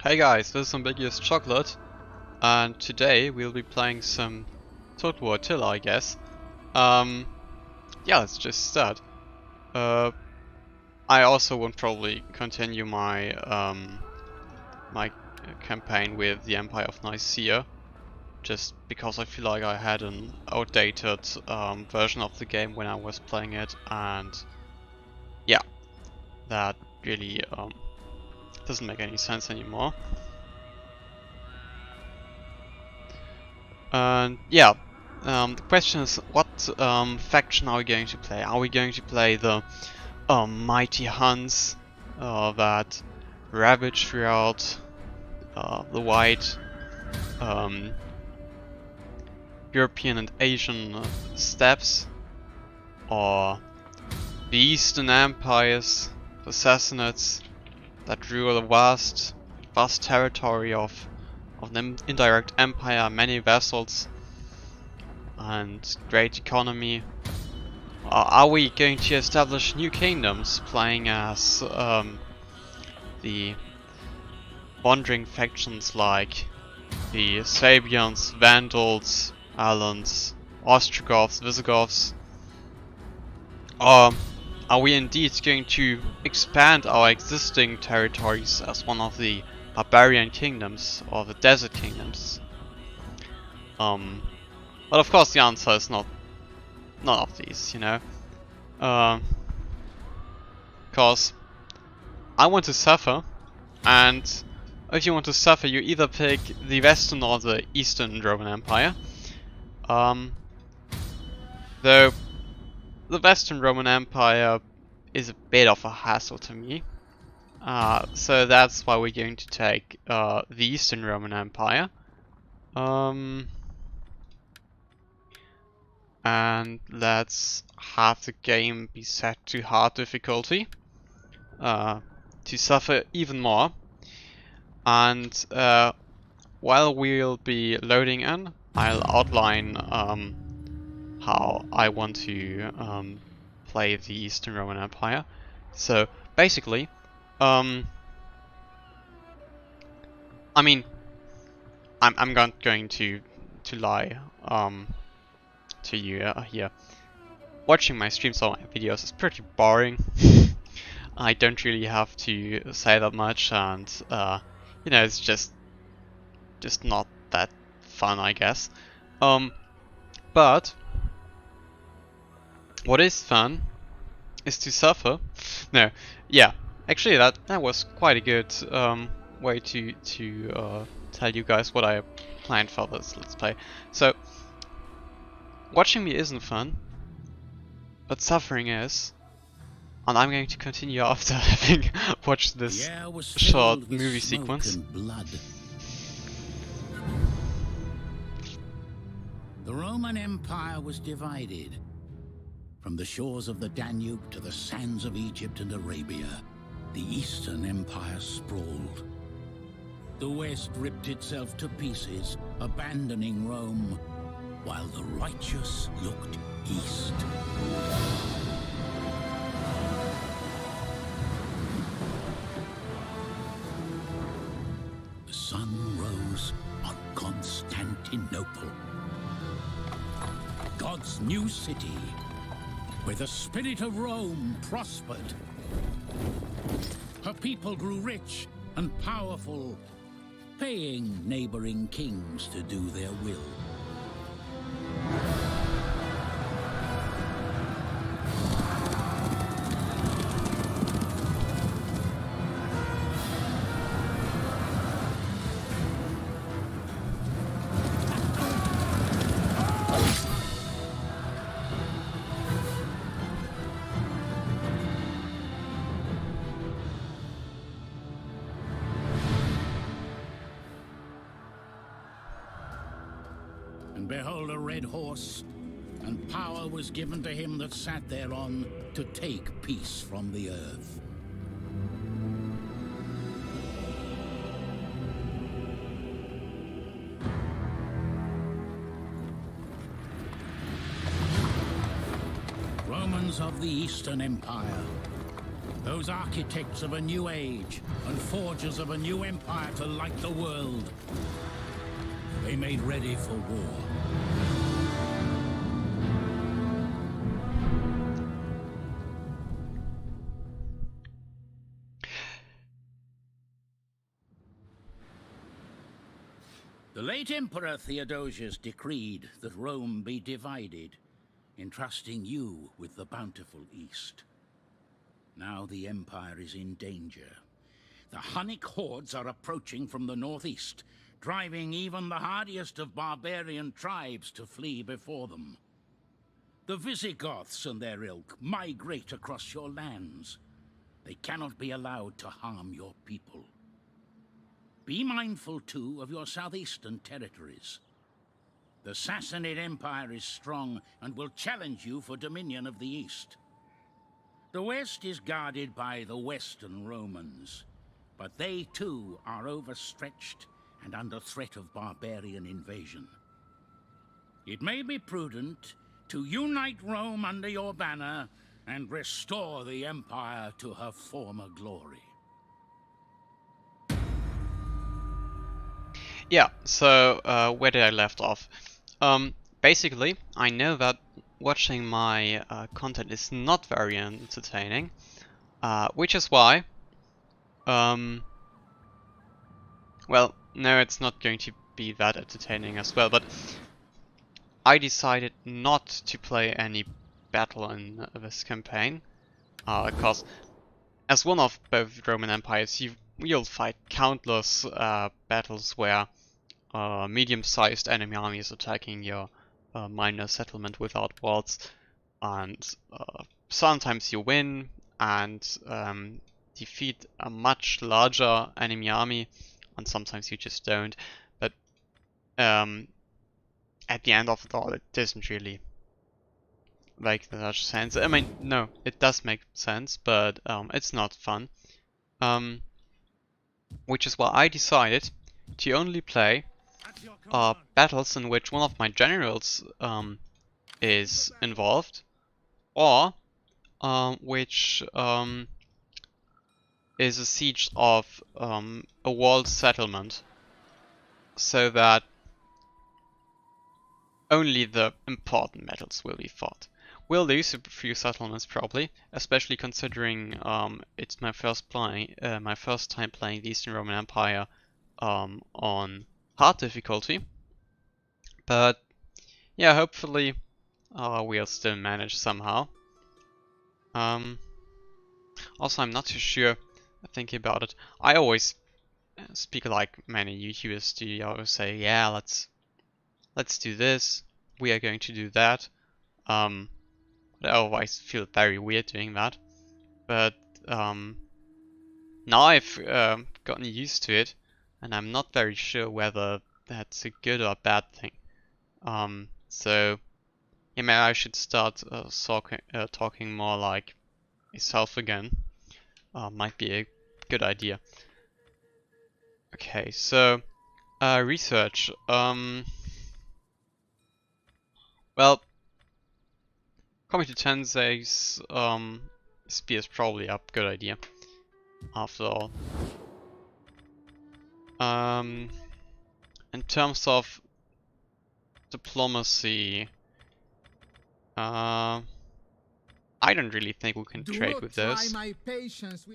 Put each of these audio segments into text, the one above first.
Hey guys, this is Ambiguous Chocolate, and today we'll be playing some Total War Attila, I guess. Yeah, let's just start. I also won't probably continue my my campaign with the Empire of Nicaea, just because I feel like I had an outdated version of the game when I was playing it, and yeah, that really doesn't make any sense anymore. And yeah, the question is, what faction are we going to play? Are we going to play the mighty Huns that ravage throughout the wide European and Asian steppes, or the Eastern Empires, the Sassanids that rule a vast territory of an indirect empire, many vassals, and great economy? Are we going to establish new kingdoms, playing as the wandering factions like the Swabians, Vandals, Alans, Ostrogoths, Visigoths? Or are we indeed going to expand our existing territories as one of the barbarian kingdoms or the desert kingdoms? But of course the answer is none of these, you know. Because I want to suffer, and if you want to suffer, you either pick the Western or the Eastern Roman Empire. Though the Western Roman Empire is a bit of a hassle to me. So that's why we're going to take the Eastern Roman Empire. And let's have the game be set to hard difficulty to suffer even more. And while we'll be loading in, I'll outline how I want to play the Eastern Roman Empire. So basically, I mean, I'm not going to lie to you here. Watching my streams or my videos is pretty boring. I don't really have to say that much, and you know, it's just not that fun, I guess. But what is fun is to suffer. No, yeah, actually that was quite a good way to tell you guys what I planned for this Let's Play. So, watching me isn't fun, but suffering is. And I'm going to continue after having watched this short movie sequence. The Roman Empire was divided. From the shores of the Danube to the sands of Egypt and Arabia, the Eastern Empire sprawled. The West ripped itself to pieces, abandoning Rome, while the righteous looked east. The sun rose on Constantinople, God's new city, where the spirit of Rome prospered. Her people grew rich and powerful, paying neighboring kings to do their will. And behold, a red horse, and power was given to him that sat thereon to take peace from the earth. Romans of the Eastern Empire, Those architects of a new age and forgers of a new empire to light the world. They made ready for war. The late Emperor Theodosius decreed that Rome be divided, entrusting you with the bountiful East. Now the Empire is in danger. The Hunnic hordes are approaching from the northeast, driving even the hardiest of barbarian tribes to flee before them. The Visigoths and their ilk migrate across your lands. They cannot be allowed to harm your people. Be mindful, too, of your southeastern territories. The Sassanid Empire is strong and will challenge you for dominion of the East. The West is guarded by the Western Romans, but they, too, are overstretched and under threat of barbarian invasion. It may be prudent to unite Rome under your banner and restore the Empire to her former glory. Yeah, so where did I left off? Basically, I know that watching my content is not very entertaining, which is why, well, no, it's not going to be that entertaining as well, but I decided not to play any battle in this campaign, because as one of both Roman empires, you'll fight countless battles where medium-sized enemy armies attacking your minor settlement without walls, and sometimes you win and defeat a much larger enemy army, and sometimes you just don't. But at the end of it all, it doesn't really make much sense. I mean, no, it does make sense, but it's not fun. Which is why I decided to only play battles in which one of my generals is involved, or which is a siege of a walled settlement, so that only the important battles will be fought. We'll lose a few settlements probably, especially considering it's my first time playing the Eastern Roman Empire on hard difficulty. But yeah, hopefully we'll still manage somehow. Also, I'm not too sure. Thinking about it, I always speak like many YouTubers do. I always say, yeah, let's do this. We are going to do that. But I always feel very weird doing that. But now I've gotten used to it, and I'm not very sure whether that's a good or bad thing. So yeah, maybe I should start talking more like myself again. Might be a good idea. Okay, so research. Well, coming to Tensei's spear is probably a good idea. After all. In terms of diplomacy, I don't really think we can trade with those.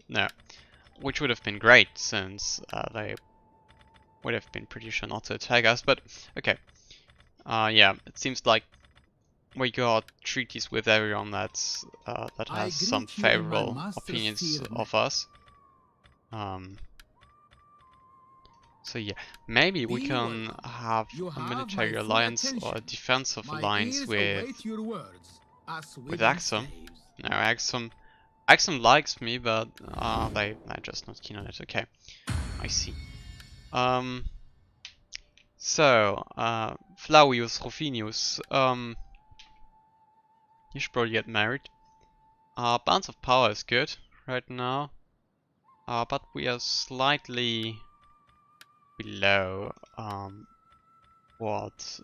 No, which would have been great since they would have been pretty sure not to attack us. But okay, yeah, it seems like we got treaties with everyone that has some favorable opinions of us. So yeah, maybe we can have a military alliance or a defensive alliance with Axum. No, Axum likes me, but they're just not keen on it. Okay, I see. So Flavius Rufinius, you should probably get married. Balance of power is good right now, but we are slightly below what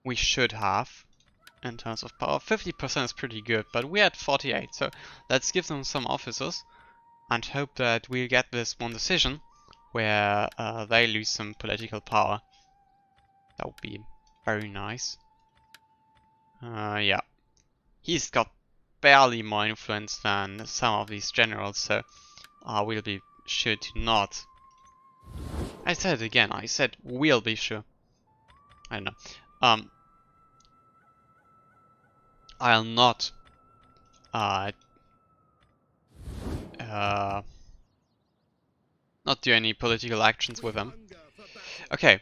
we should have. in terms of power. 50% is pretty good, but we had 48, so let's give them some officers and hope that we'll get this one decision where they lose some political power. That would be very nice. Yeah. He's got barely more influence than some of these generals, so we'll be sure to not. I said it again, I said we'll be sure. I don't know. I'll not not do any political actions with them. Okay.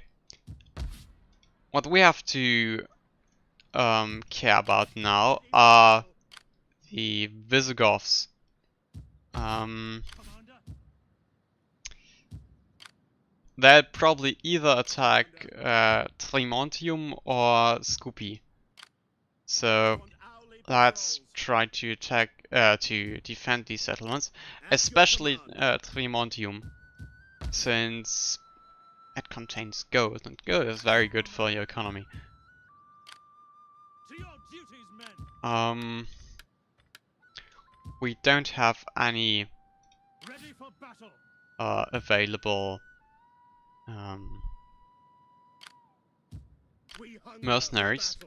What we have to care about now are the Visigoths. They'll probably either attack Trimontium or Scupi. So let's try to attack to defend these settlements, especially Trimontium, since it contains gold, and gold is very good for your economy. We don't have any available mercenaries,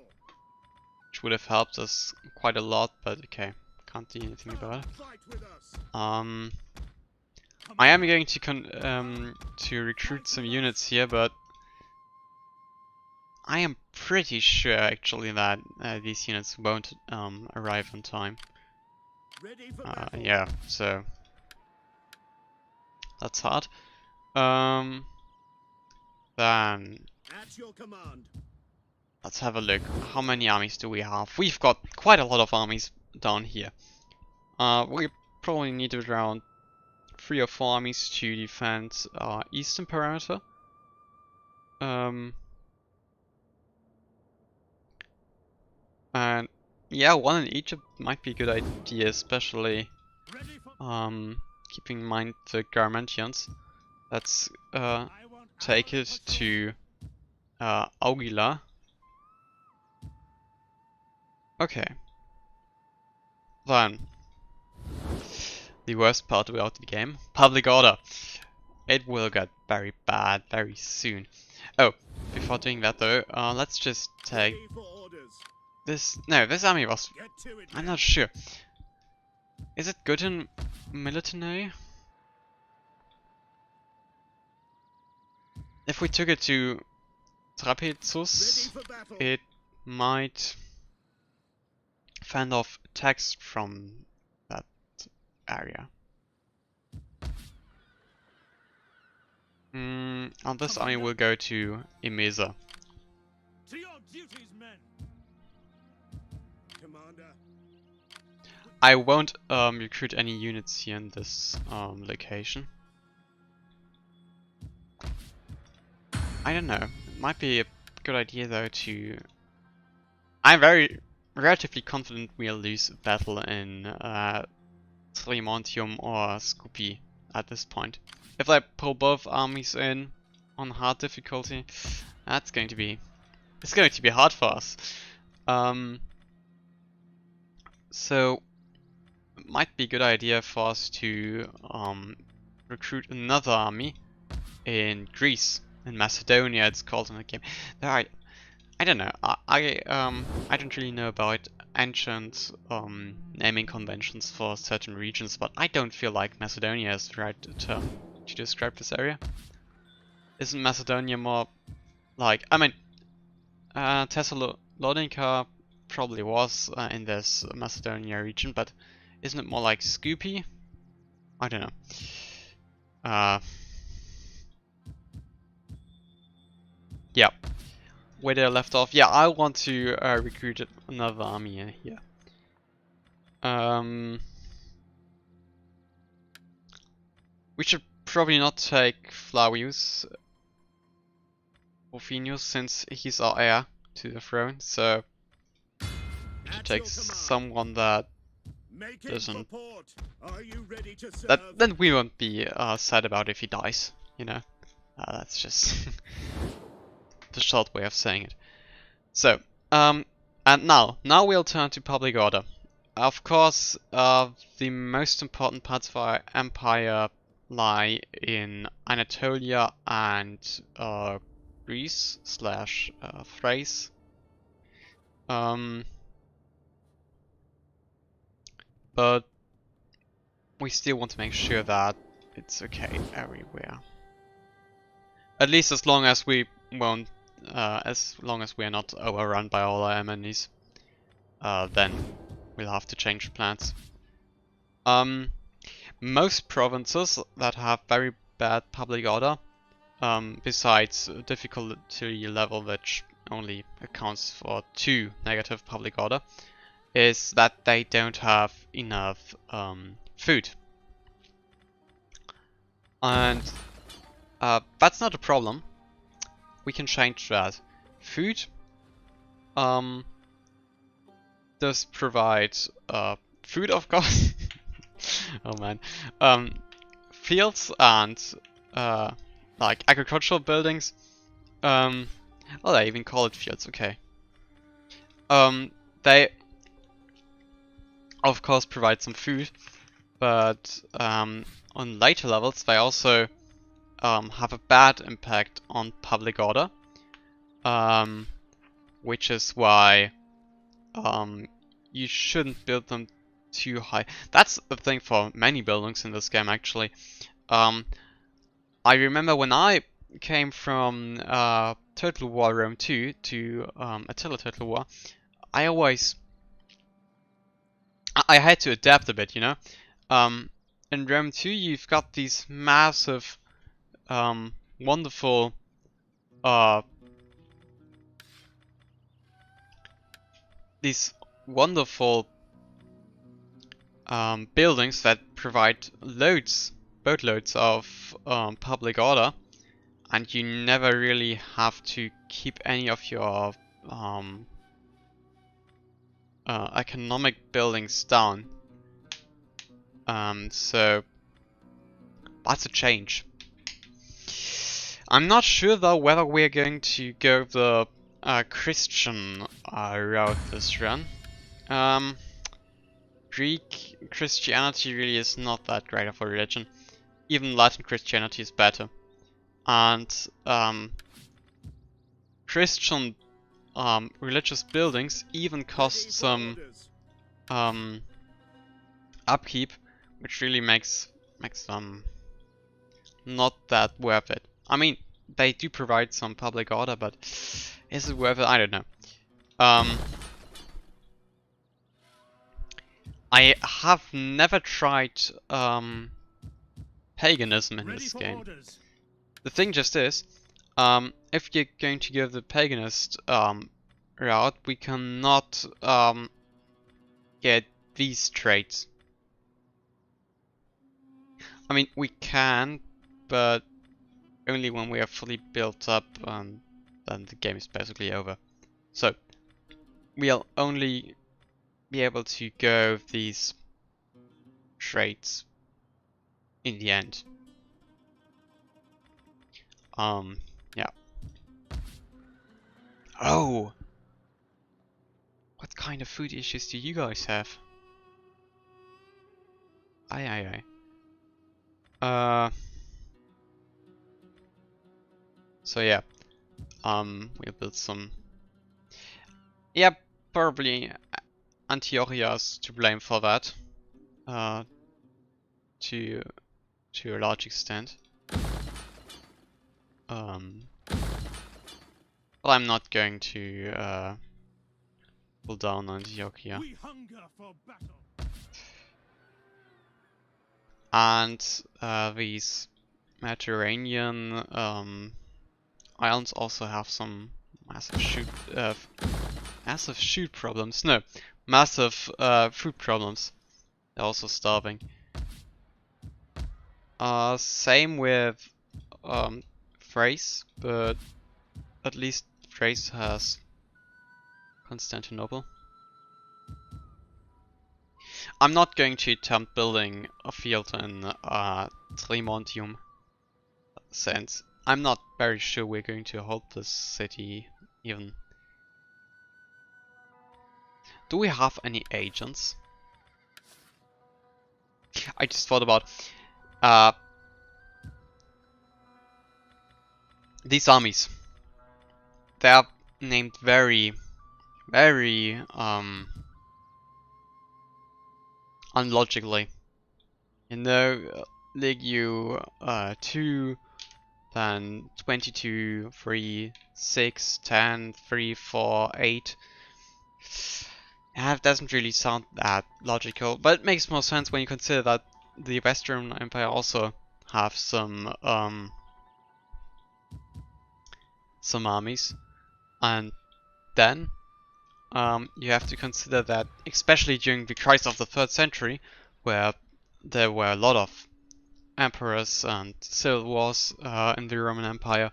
which would have helped us quite a lot, but okay, can't do anything about it. I am going to recruit some units here, but I am pretty sure actually that these units won't arrive on time. Yeah, so that's hard. Then let's have a look. How many armies do we have? We've got quite a lot of armies down here. We probably need around 3 or 4 armies to defend our eastern perimeter. And yeah, one in Egypt might be a good idea, especially keeping in mind the Garmentians. Let's take it to Augila. Okay. Then the worst part about the game, public order. It will get very bad very soon. Oh, before doing that though, let's just take this. No, this army was. I'm not sure. Is it good in military? If we took it to Trapezus, it might fend off attacks from that area. And this army will go to Emesa. To your duties, men. Commander. I won't recruit any units here in this location. I don't know. It might be a good idea though to. I'm relatively confident we'll lose a battle in Trimontium or Scupi at this point. If I pull both armies in on hard difficulty, it's going to be hard for us. So it might be a good idea for us to recruit another army in Greece. In Macedonia, it's called in the game. There I don't know. I don't really know about ancient naming conventions for certain regions, but I don't feel like Macedonia is the right term to describe this area. Isn't Macedonia more like? I mean, Thessalonica probably was in this Macedonia region, but isn't it more like Scupi? I don't know. Yeah, where they left off. Yeah, I want to recruit another army here. We should probably not take Flavius Rufinus since he's our heir to the throne. So we should take someone that doesn't. Then we won't be sad about if he dies. You know, that's just. The short way of saying it. So, And now we'll turn to public order. Of course, the most important parts of our empire lie in Anatolia and Greece slash Thrace. But we still want to make sure that it's okay everywhere. At least as long as we won't, as long as we are not overrun by all our enemies, then we'll have to change plans. Most provinces that have very bad public order, besides difficulty level, which only accounts for 2 negative public order, is that they don't have enough food. And that's not a problem. We can change that. Food does provide food, of course. Oh man. Fields and like agricultural buildings. Well, I even call it fields. Okay. They of course provide some food, but on later levels they also have a bad impact on public order, which is why you shouldn't build them too high. That's the thing for many buildings in this game, actually. I remember when I came from Total War Rome 2 to Attila Total War, I had to adapt a bit, you know. In Rome 2 you've got these massive, wonderful buildings that provide boatloads of public order, and you never really have to keep any of your economic buildings down. So that's a change. I'm not sure though whether we're going to go the Christian route this run. Greek Christianity really is not that great of a religion. Even Latin Christianity is better. And Christian religious buildings even cost some upkeep, which really makes them not that worth it. I mean, they do provide some public order, but is it worth it? I don't know. I have never tried paganism in this game. The thing just is, if you're going to go the paganist route, we cannot get these traits. I mean, we can, but only when we are fully built up, and then the game is basically over. So we'll only be able to go these traits in the end. Yeah. Oh! What kind of food issues do you guys have? Aye. So yeah. We'll build some. Yeah, probably Antiochia's to blame for that. To a large extent. Well, I'm not going to pull down Antiochia. We hunger for battle. And these Mediterranean islands also have some massive shoot problems. No, massive food problems. They're also starving. Same with Thrace, but at least Thrace has Constantinople. I'm not going to attempt building a field in Tremontium, since I'm not very sure we're going to hold this city even. Do we have any agents? I just thought about these armies. They are named very unlogically. You know, Legue 2, then 22, 3, 6, 10, 3, 4, 8. That doesn't really sound that logical, but it makes more sense when you consider that the Western Empire also have some armies, and then you have to consider that, especially during the crisis of the 3rd century, where there were a lot of emperors and civil wars in the Roman Empire,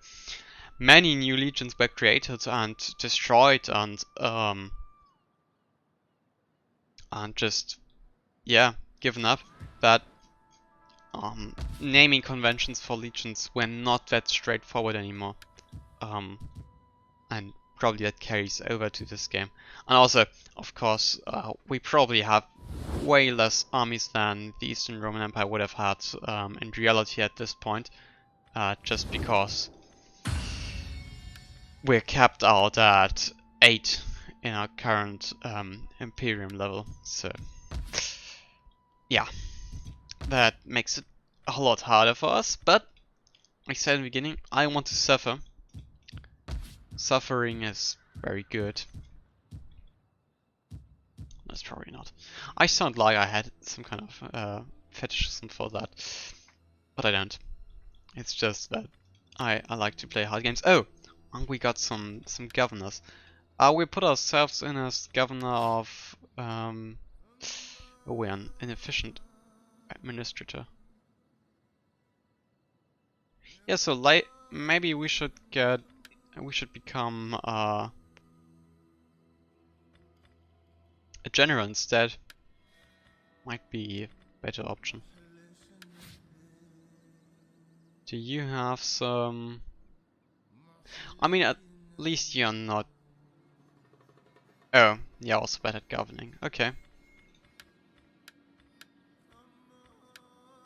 many new legions were created and destroyed, and just given up. That naming conventions for legions were not that straightforward anymore, and probably that carries over to this game. And also, of course, we probably have way less armies than the Eastern Roman Empire would have had in reality at this point, just because we're capped out at 8 in our current Imperium level. So yeah, that makes it a lot harder for us, but like I said in the beginning, I want to suffer. Suffering is very good. That's probably not. I sound like I had some kind of fetishism for that, but I don't. It's just that I like to play hard games. Oh, and we got some governors. We put ourselves in as governor of we're an inefficient administrator. Yeah, so maybe we should become a general instead. Might be a better option. Do you have some? I mean, at least you're not. Oh, yeah, also bad at governing. Okay.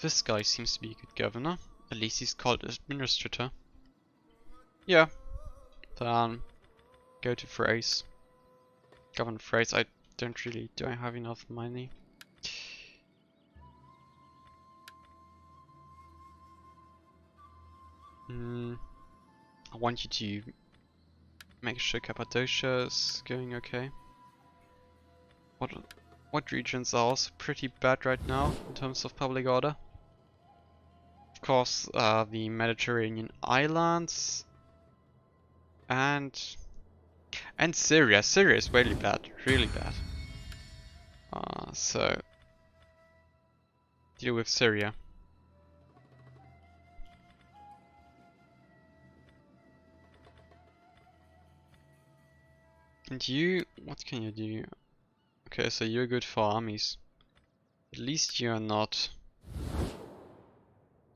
This guy seems to be a good governor. At least he's called administrator. Yeah. Then go to Thrace. Govern Thrace. I don't really. Do I have enough money? I want you to make sure Cappadocia is going okay. What regions are also pretty bad right now in terms of public order? Of course, the Mediterranean islands and Syria. Syria is really bad, really bad. So deal with Syria. And you, what can you do? Okay, so you're good for armies. At least you're not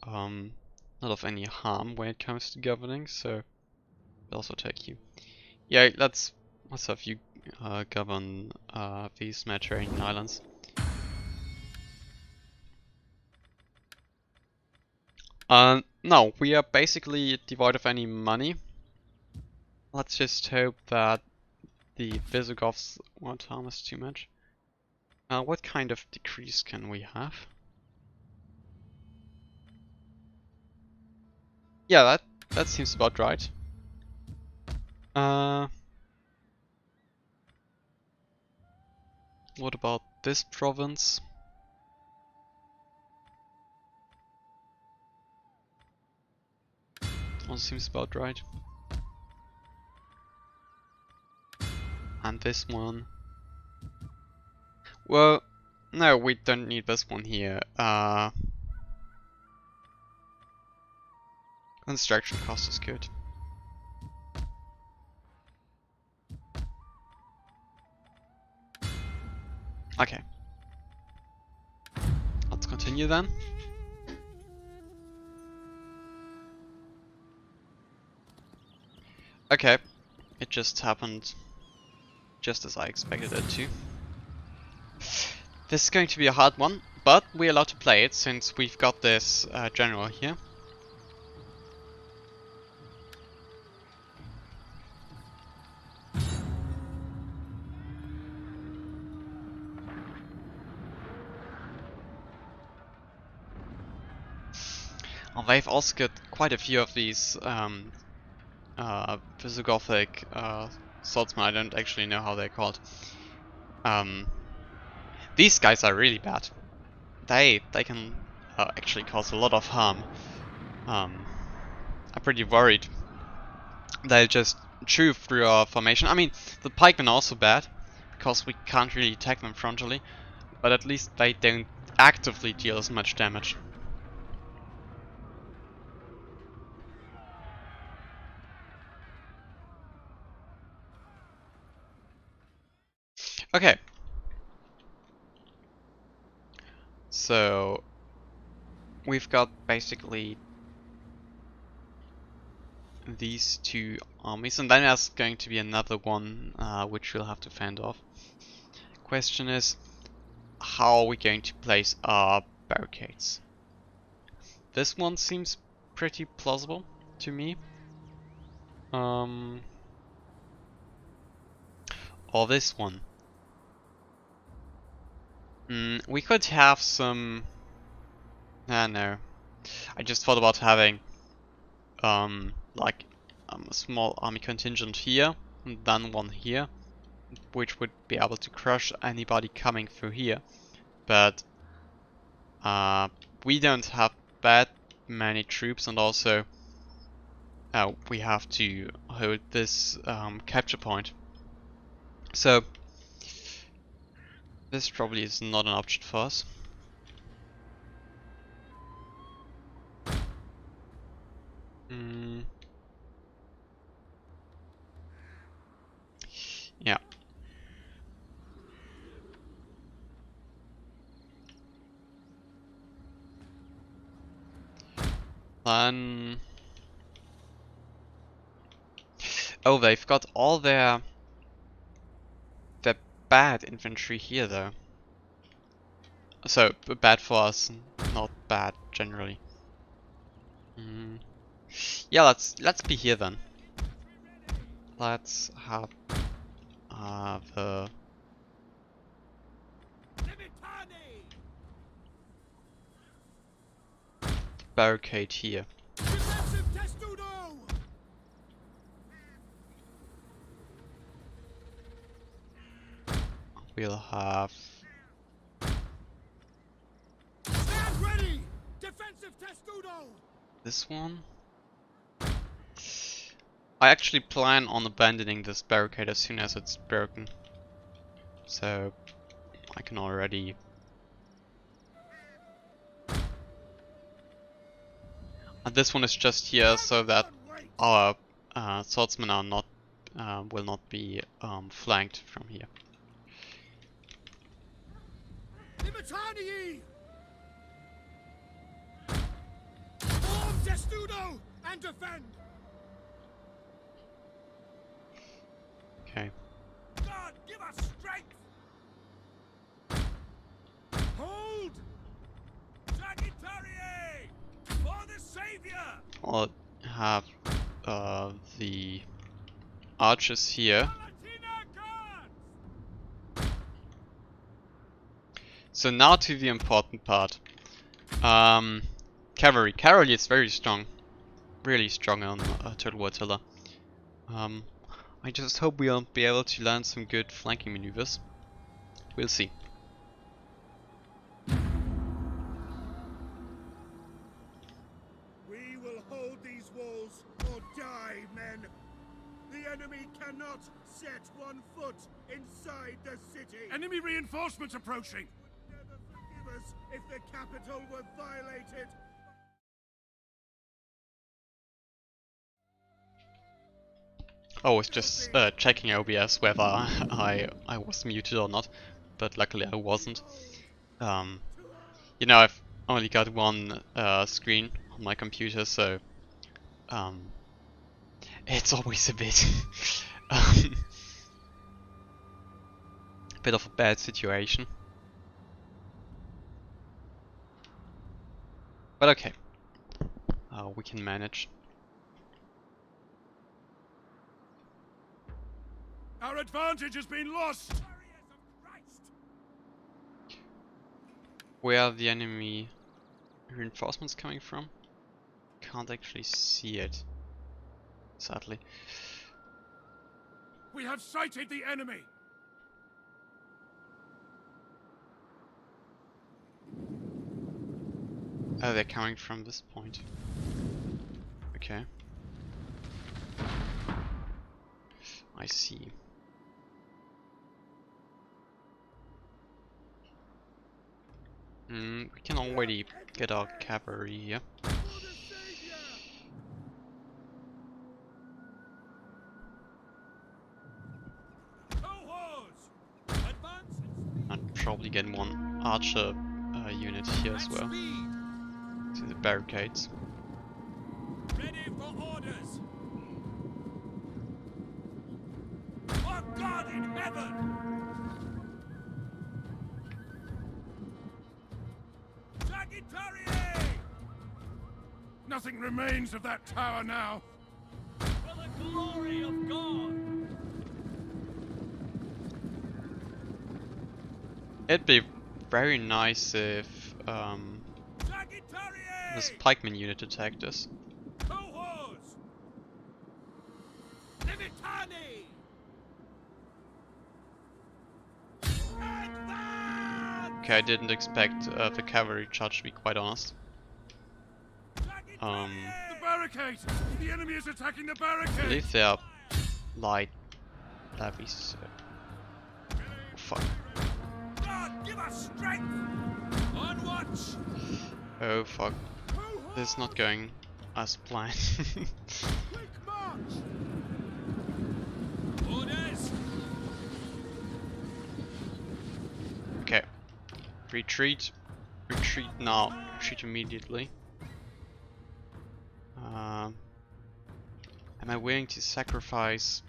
of any harm when it comes to governing, so I'll also take you. Yeah, let's have you govern these Mediterranean islands. No, we are basically devoid of any money. Let's just hope that the Visigoths won't harm us too much. What kind of decrees can we have? Yeah, that seems about right. What about this province? That seems about right. And this one. Well, no, we don't need this one here. Construction cost is good. Okay. Let's continue then. Okay. It just happened just as I expected it to. This is going to be a hard one, but we're allowed to play it since we've got this general here. Oh, they've also got quite a few of these Visigothic swordsmen. I don't actually know how they're called. These guys are really bad. They can actually cause a lot of harm. I'm pretty worried. They'll just chew through our formation. I mean, the pikemen are also bad, because we can't really attack them frontally, but at least they don't actively deal as much damage. Okay. So we've got basically these two armies, and then there's going to be another one which we'll have to fend off. Question is, how are we going to place our barricades? This one seems pretty plausible to me. Or this one. We could have some... no. I just thought about having like a small army contingent here and then one here, which would be able to crush anybody coming through here. But we don't have that many troops, and also we have to hold this capture point. So this probably is not an option for us. Yeah. Then... oh, they've got all their bad infantry here though. So bad for us, not bad generally. Yeah, let's be here then. Let's have the barricade here. We'll have this one. I actually plan on abandoning this barricade as soon as it's broken, so I can already... and this one is just here so that our swordsmen are not will not be flanked from here. And defend. Okay. God, give us strength. Hold. Sagittarius for the savior. I'll have the archers here. So now to the important part. Cavalry. Cavalry is very strong. Really strong on Total War Attila. I just hope we'll be able to land some good flanking maneuvers. We'll see. We will hold these walls or die, men. The enemy cannot set one foot inside the city. Enemy reinforcements approaching. Would never forgive us if the capital were violated. Oh, I was just checking OBS whether I was muted or not, but luckily I wasn't. You know, I've only got one screen on my computer, so it's always a bit bit of a bad situation. But okay. We can manage. Our advantage has been lost! Where are the enemy reinforcements coming from? Can't actually see it, sadly. We have sighted the enemy! Oh, they're coming from this point. Okay. I see. We can already get our cavalry here. And probably get one archer unit here as well. To the barricades. Ready for orders! For God in heaven! Sagittarius! Nothing remains of that tower now. For the glory of God! It'd be very nice if this pikeman unit attacked us. Cohorts! Livitani! Okay, I didn't expect the cavalry charge, to be quite honest. The barricade! The enemy is attacking the barricade! I believe they are light levies. Oh, fuck. God, give us strength! On watch! Oh fuck. This is not going as planned. Quick march! Orders! Okay. Retreat. Retreat now. Retreat immediately. Am I willing to sacrifice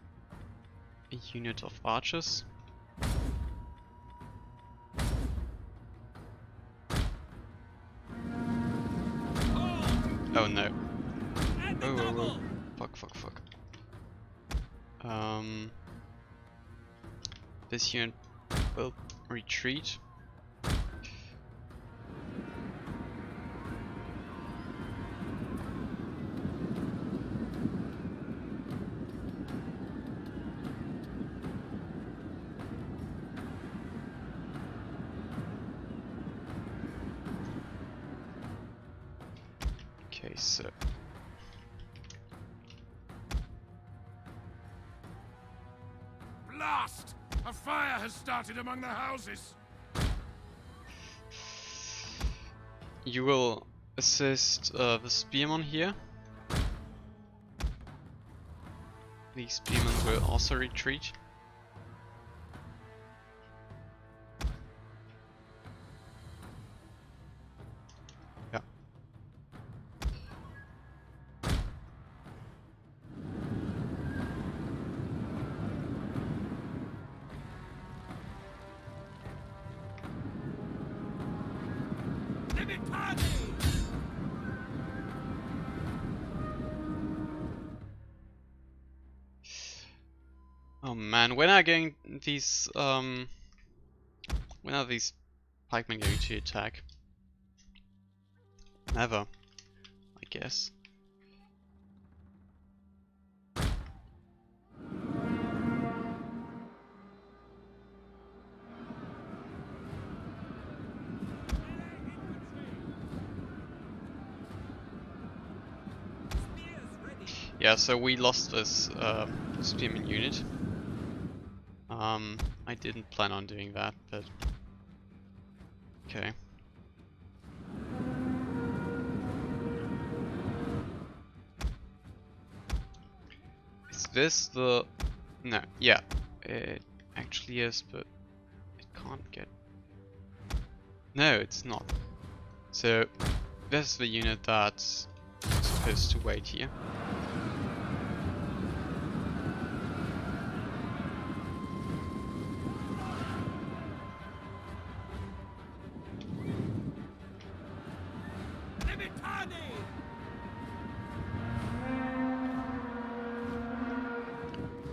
a unit of archers? Oh no. Oh. Fuck. This unit will retreat. Okay, so Blast! A fire has started among the houses. you will assist the spearmen here. These spearmen will also retreat. Yeah. Oh man, when are these pikemen going to attack? Never, I guess. Yeah, so we lost this spearman unit. I didn't plan on doing that, but okay. Is this the... No, yeah, it actually is, but it can't get... No, it's not. So, this is the unit that's supposed to wait here.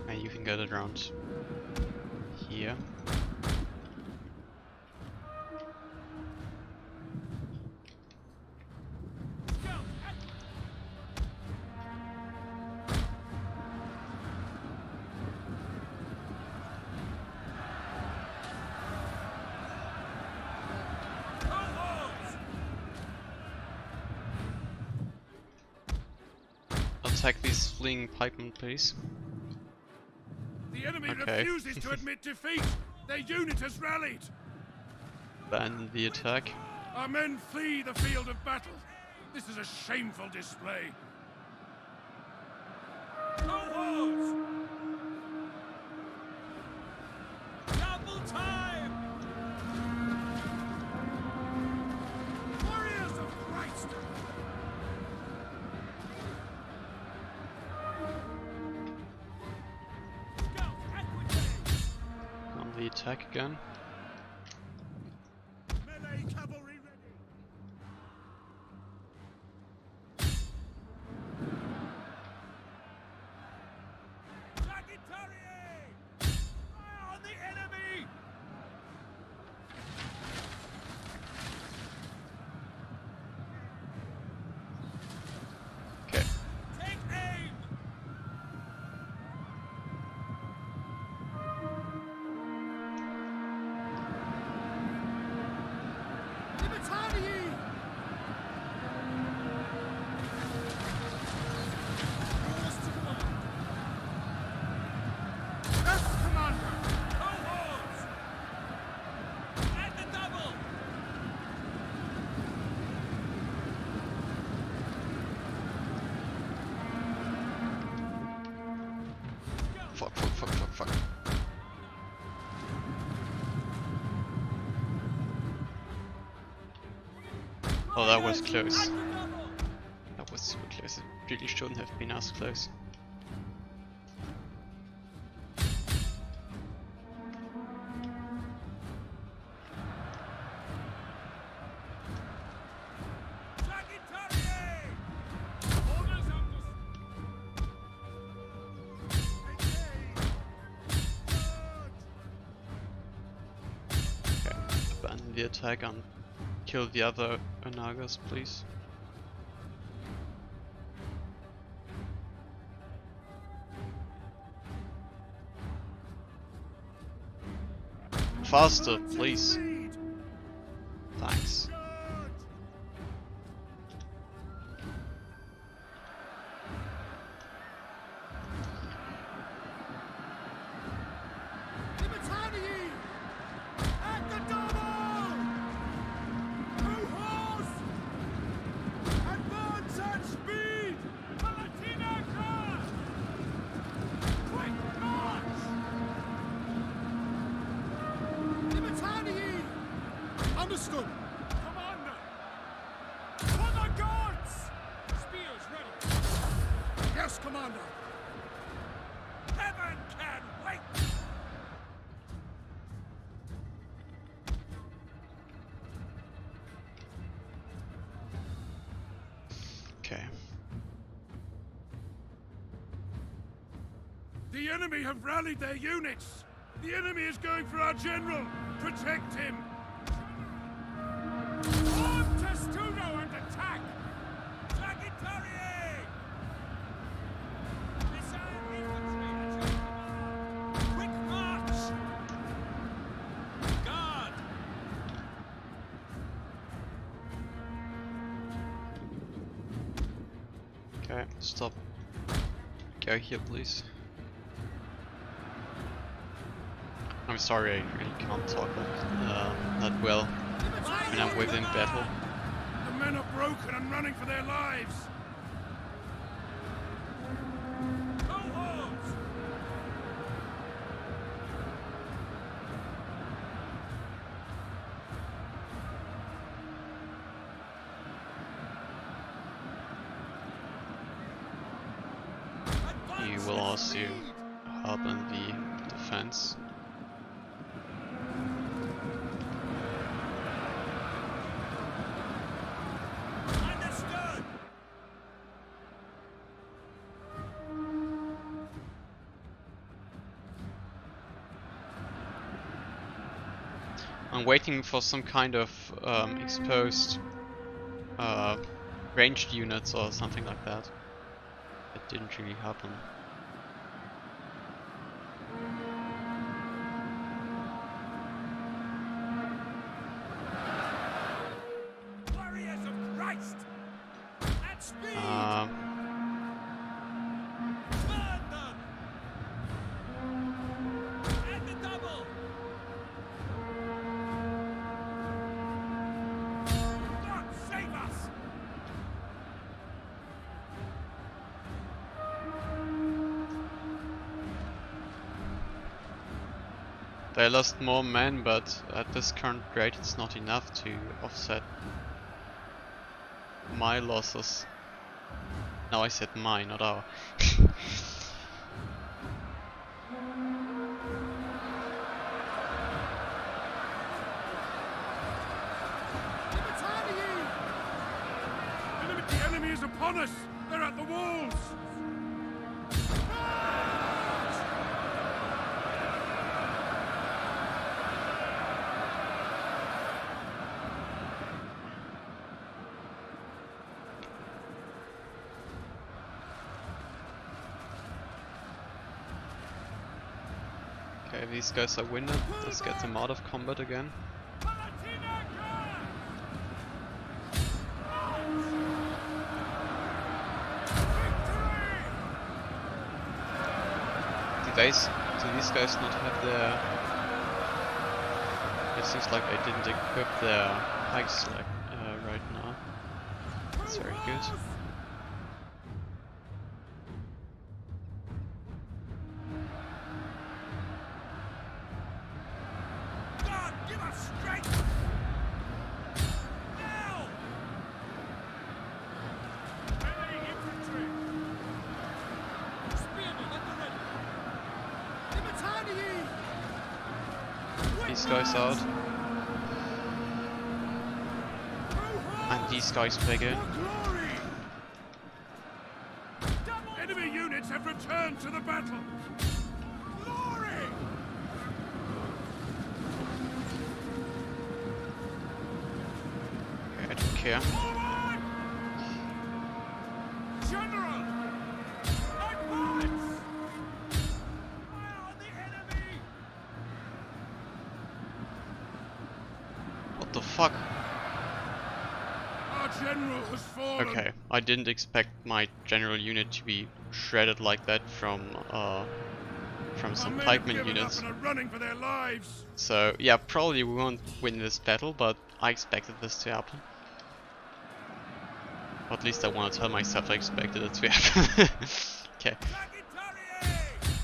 And you can get it around here. Attack these fleeing pikemen, please. The enemy Okay. refuses to admit defeat. Their unit has rallied. Abandon the attack. Our men flee the field of battle. This is a shameful display. Cohorts! Double time! Warriors of Christ! On the attack again. Melee cavalry ready. Sagittarius! Fire on the enemy! Okay. Take aim! Libertarii! Yours to command! Yes, Commander! Cohorts! At the double! Fuck, fuck, fuck, fuck, fuck. Oh, that was close. At the double! That was super close. It really shouldn't have been as close. Sagittarius! Orders Okay. Abandon the attack and kill the other Onagas, please. Faster, please. Lead. Thanks. Charge. Libertarii! At the double! Cohorts! Advance at speed! Palatinaka! Quick march! Libertarii! Understood! Commander! For the gods! Spears ready! Yes, Commander! Heaven can wait! Okay. The enemy have rallied their units! The enemy is going for our general! Protect him! Arm Testudo and attack! Sagittarius! Missile infantry at your command! Quick march! Guard! Okay, stop. Go here, please. I'm sorry, I really can't talk that well when I'm within battle. The men are broken and running for their lives! Cohorts! You will also help in the defense. Understood! I'm waiting for some kind of exposed ranged units or something like that. It didn't really happen. Warriors of Christ! At speed! Burn them! And the double! God save us! They lost more men, but at this current rate it's not enough to offset my losses. No, I said mine, not our. The enemy is upon us! They're at the walls! Okay, these guys are winning. Let's get them out of combat again. Do these guys not have their... It seems like they didn't equip their pikes like right now. That's very good. God, give us strength! Now! Melee infantry! Spearmen at the ready! These guys out. And these guys begin. Enemy units have returned to the battle! Glory! Okay, I don't care. Forward! General! My points! Fire on the enemy! What the fuck? Our general has fallen! Okay, I didn't expect my general unit to be shredded like that from Our some men have pikeman given units. up and are running for their lives! So yeah, probably we won't win this battle, but I expected this to happen. Or at least I want to tell myself I expected it to happen. Okay. Sagittarius!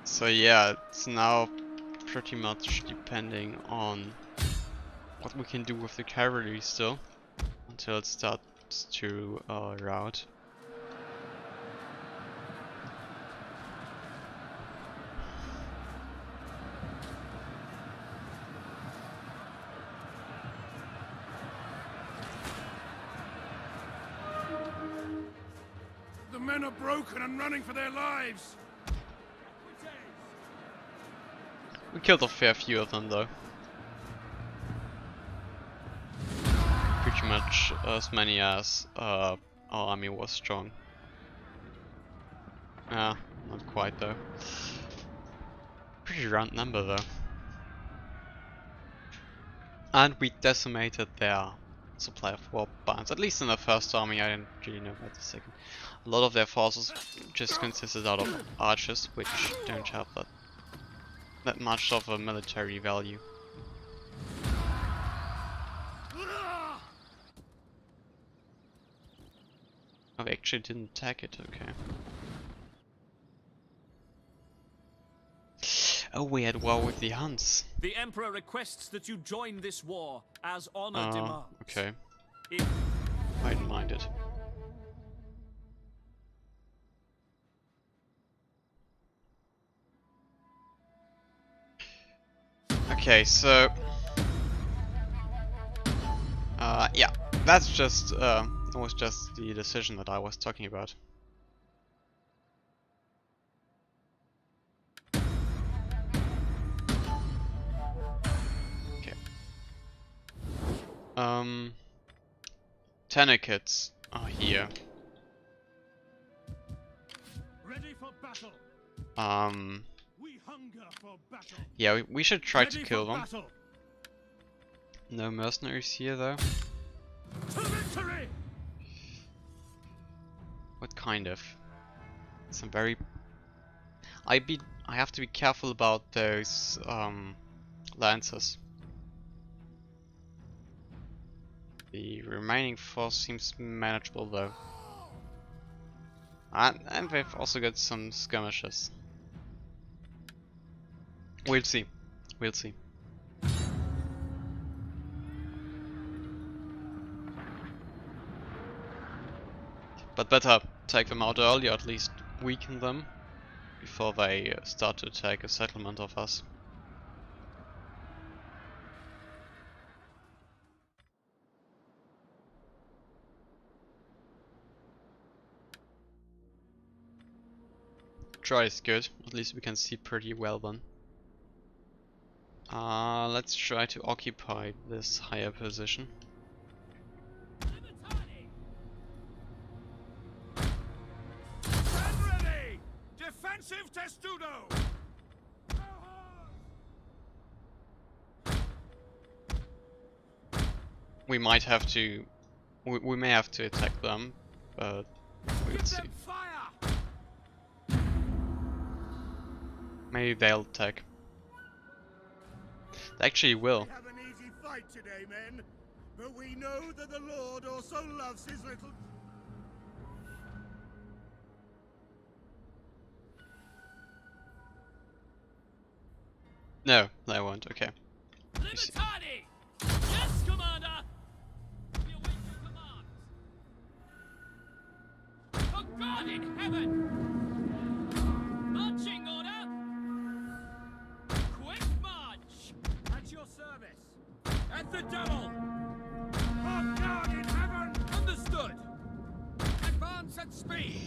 So yeah, it's now pretty much depending on what we can do with the cavalry still, until it starts to rout. The men are broken and running for their lives! We killed a fair few of them though. Pretty much as many as our army was strong. Ah, not quite though. Pretty round number though. And we decimated their supply of warp bands. At least in the first army, I didn't really know about the second. A lot of their forces just consisted out of archers, which don't have that much of a military value. Oh, they actually didn't attack it, okay. Oh, we had war with the Huns. The Emperor requests that you join this war, as honor demands. Okay. If I didn't mind it. Okay, so... yeah, that's just a That was just the decision that I was talking about. Okay. Tourniquets are here. Ready for battle. We hunger for battle. Yeah, we should try to Ready kill for them. battle. No mercenaries here though. To victory. What kind of? Some very... I have to be careful about those lancers. The remaining force seems manageable though. And they've also got some skirmishes. We'll see. We'll see. But better take them out early, or at least weaken them, before they start to attack a settlement of us. Try is good, at least we can see pretty well then. Let's try to occupy this higher position. Stand ready. Defensive testudo. We might have to... We may have to attack them, but we'll Give see. them fire. Maybe they'll attack. They actually will. We have an easy fight today, men. But we know that the Lord also loves his little... No, they won't, okay. You see. Libertadi! Yes, Commander! We await your commands. For God in heaven! Marching order! Quick march! At your service. At the double! For God in heaven. Understood! Advance at speed!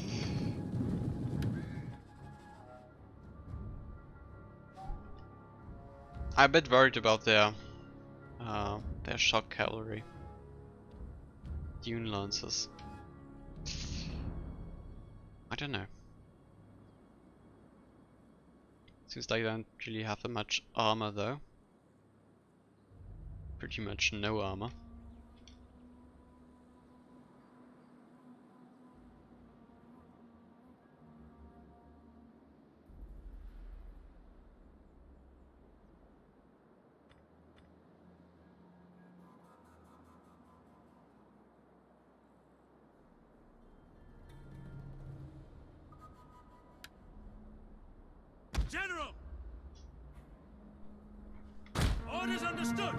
I'm a bit worried about their shock cavalry. Dune lancers. I don't know. Seems like they don't really have that much armor though. Pretty much no armor. General. Orders understood.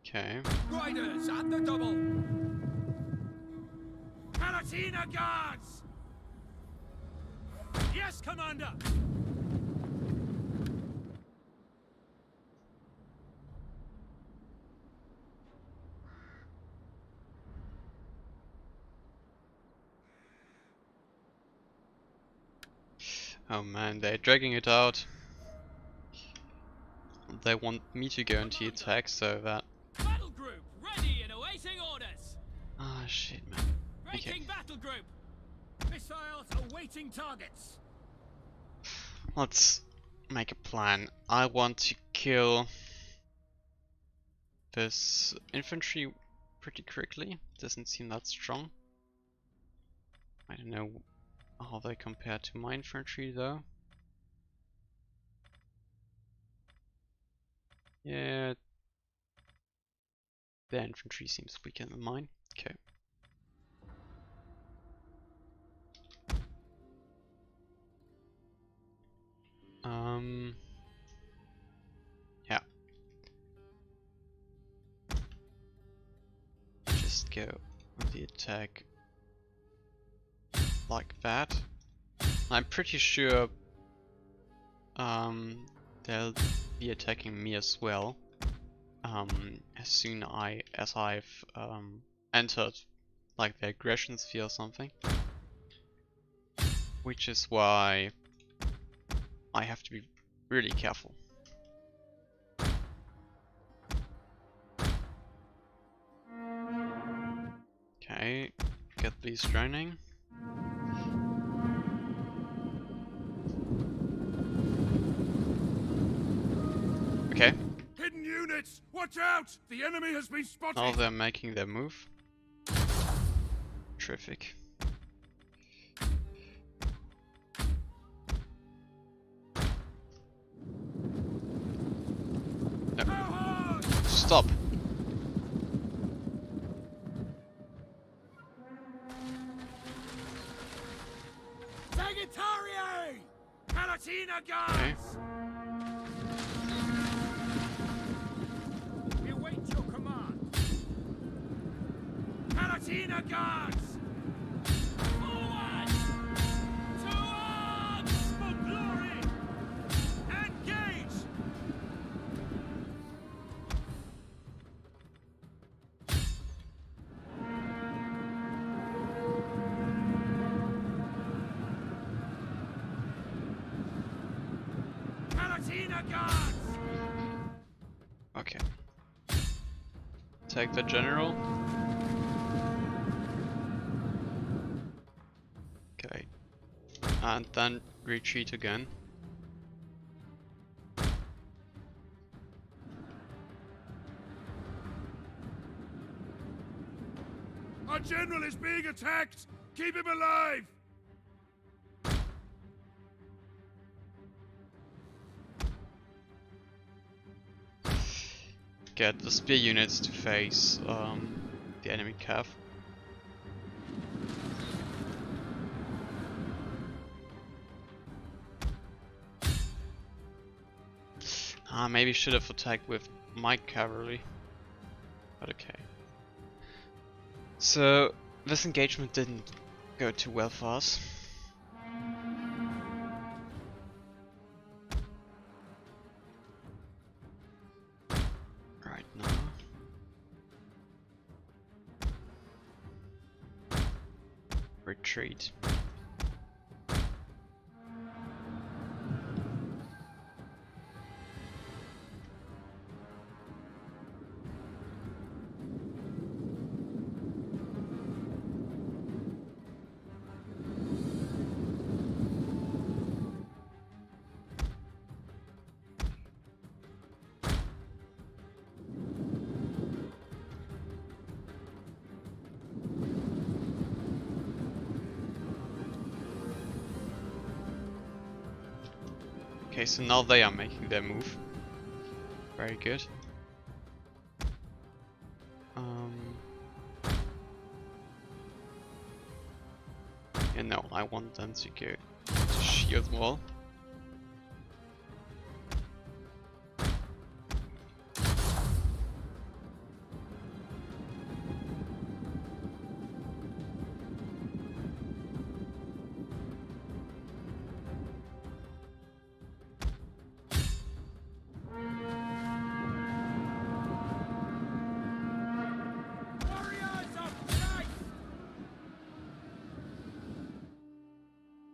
Okay. Riders at the double! Palatina guards. Yes, Commander. Oh man, they're dragging it out. They want me to go into attack, so that... Battle group ready and awaiting orders! Ah, shit, man. Breaking Okay. battle group! Missiles awaiting targets. Let's make a plan. I want to kill this infantry pretty quickly. Doesn't seem that strong. I don't know how they compare to my infantry though. Yeah, their infantry seems weaker than mine. Okay. Yeah. Just go on the attack like that. I'm pretty sure they'll be attacking me as well. As soon as I've entered like the aggression sphere or something. Which is why I have to be really careful. Okay, get these drowning. Okay. Hidden units! Watch out! The enemy has been spotted! Now they're making their move. Terrific. No. Stop! Sagittarii! Palatina guards! Okay. We await your command. Palatina guards! Forward! To arms! For glory! Engage! Palatina guards! Okay. Take the general. Okay. And then retreat again. Our general is being attacked! Keep him alive! Get the spear units to face the enemy cav. Maybe should have attacked with my cavalry. But okay. So this engagement didn't go too well for us. Right now. Retreat. Okay, so now they are making their move. Very good. Yeah, no, I want them to go to shield wall.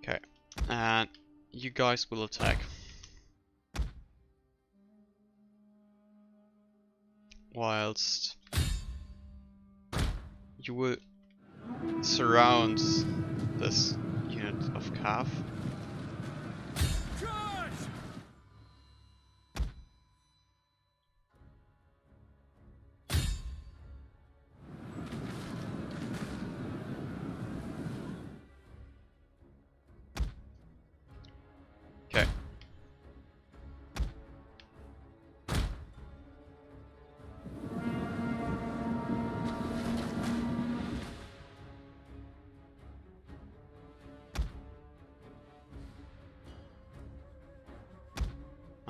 Okay, and you guys will attack. Whilst you will surround this unit of cav. Okay.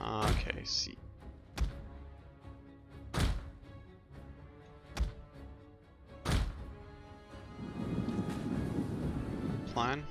Okay, see. Plan.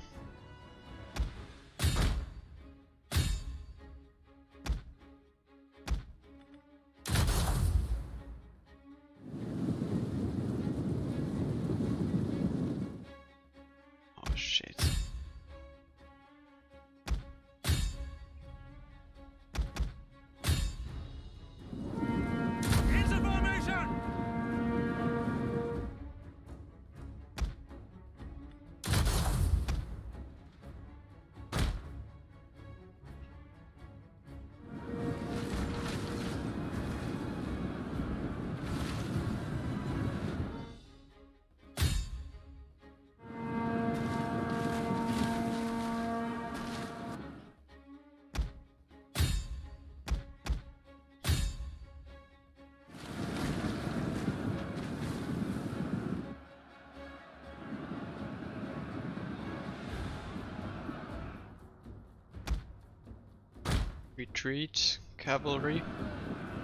retreat, cavalry.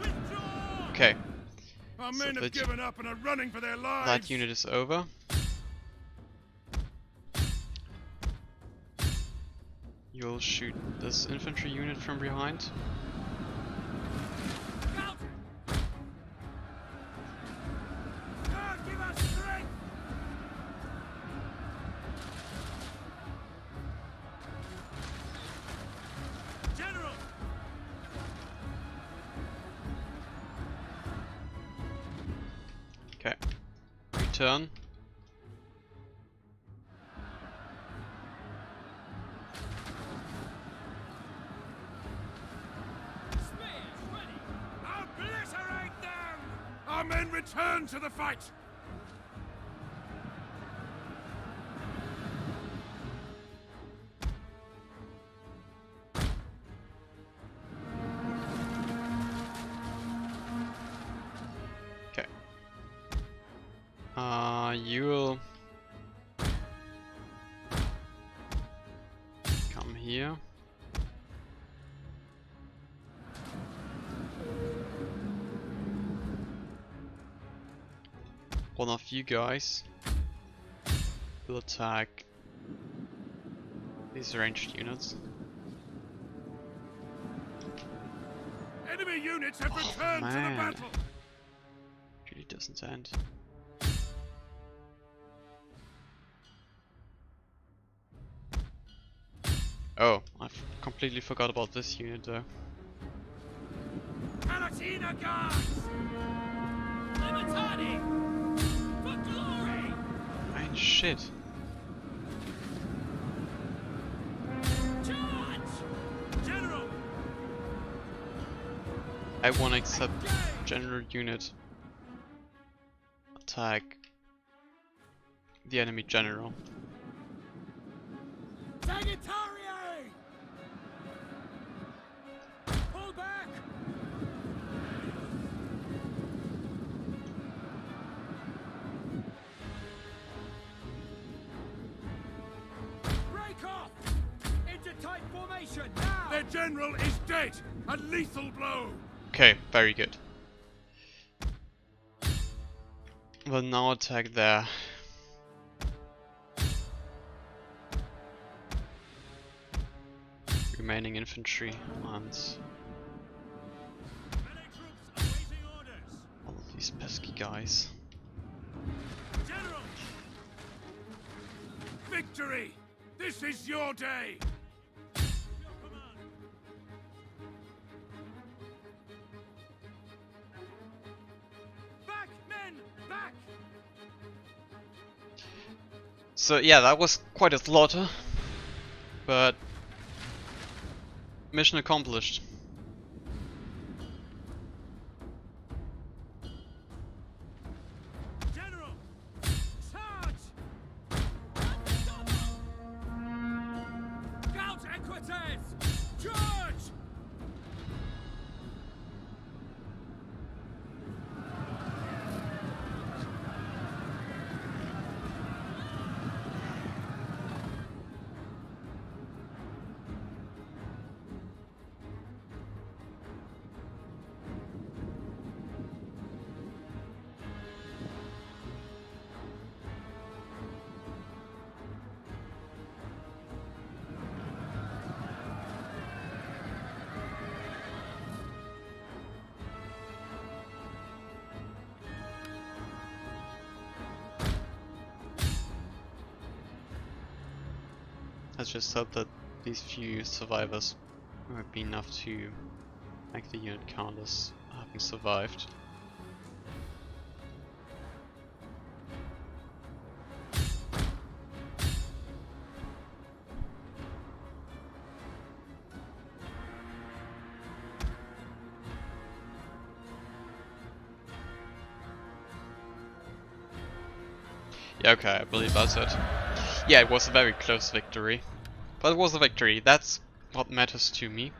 Withdraw! Okay, Our So men have that- given up and are running for their lives. that unit is over. You'll shoot this infantry unit from behind. Scout! God, give us strength! General! Okay, return. Spears ready! Obliterate them! Our men return to the fight! Okay. You'll come here. One of you guys will attack these ranged units. Enemy units have returned to the man. battle! Really doesn't end. Oh, I completely forgot about this unit though. Palatina Guards! Libertadi! For glory! Man, shit. Charge! General! I want to accept general unit. Attack the enemy general. Sagittarii! Pull back! Break off! Into tight formation, now! Their general is dead! A lethal blow! Okay, very good. We'll now attack their remaining infantry and Melee troops awaiting orders! all of these pesky guys. General! Victory! This is your day! Your command! Back, men! Back! So yeah, that was quite a slaughter, but mission accomplished. General! Charge! Scout Equites! Charge! Let's just hope that these few survivors might be enough to make the unit count as having survived. Yeah, okay, I believe that's it. Yeah, it was a very close victory. But it was a victory, that's what matters to me.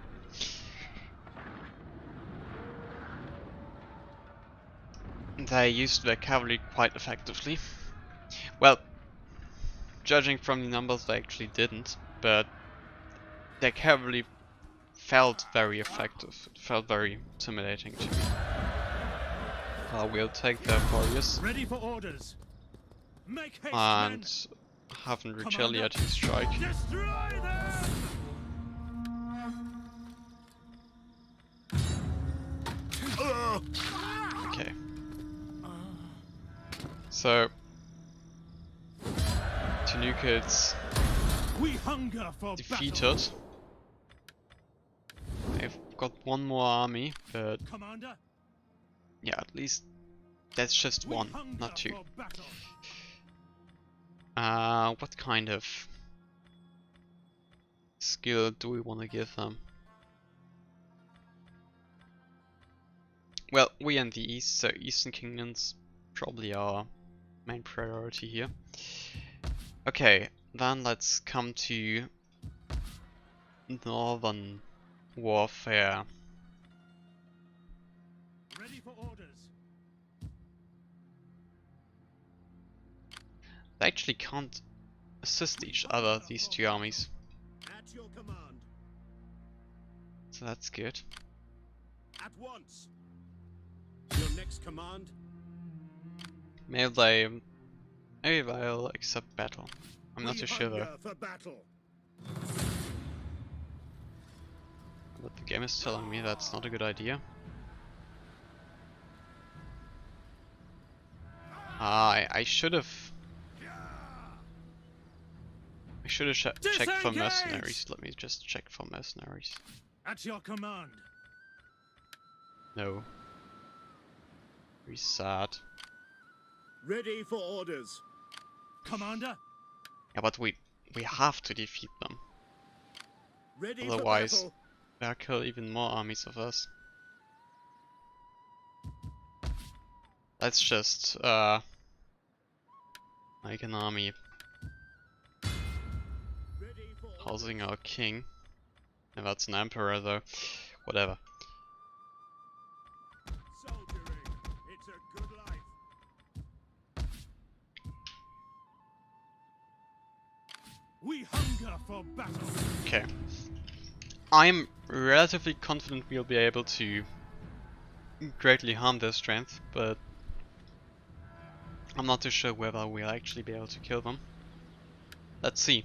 They used their cavalry quite effectively. Well, judging from the numbers they actually didn't, but their cavalry felt very effective. It felt very intimidating to me. We'll take their warriors Ready for orders. Make haste, men. and have a retaliating strike. Destroy them! Okay. So Tanukids We hunger for defeated. battle. They've got one more army, but Commander, yeah, at least that's just we one, hunger not two. for battle. What kind of skill do we want to give them? Well, we in the east, so Eastern Kingdoms probably our main priority here. Okay, then let's come to Northern Warfare. Ready for orders. They actually can't assist each other, these two armies, At your command. so that's good. At once. Your next command. Maybe they'll accept battle. I'm not We too sure though. hunger for battle. But the game is telling me that's not a good idea. I should have checked for Disengage! mercenaries. Let me just check for mercenaries. At your command. No. Very sad. Ready for orders. Commander, Yeah, but we have to defeat them. ready Otherwise, for battle. they'll kill even more armies of us. Let's just make an army Ready for orders. housing our king. And that's an emperor though. Whatever. Soldiering. It's a good life. We hunger for battle. Okay. I'm relatively confident we'll be able to greatly harm their strength, but I'm not too sure whether we'll actually be able to kill them. Let's see.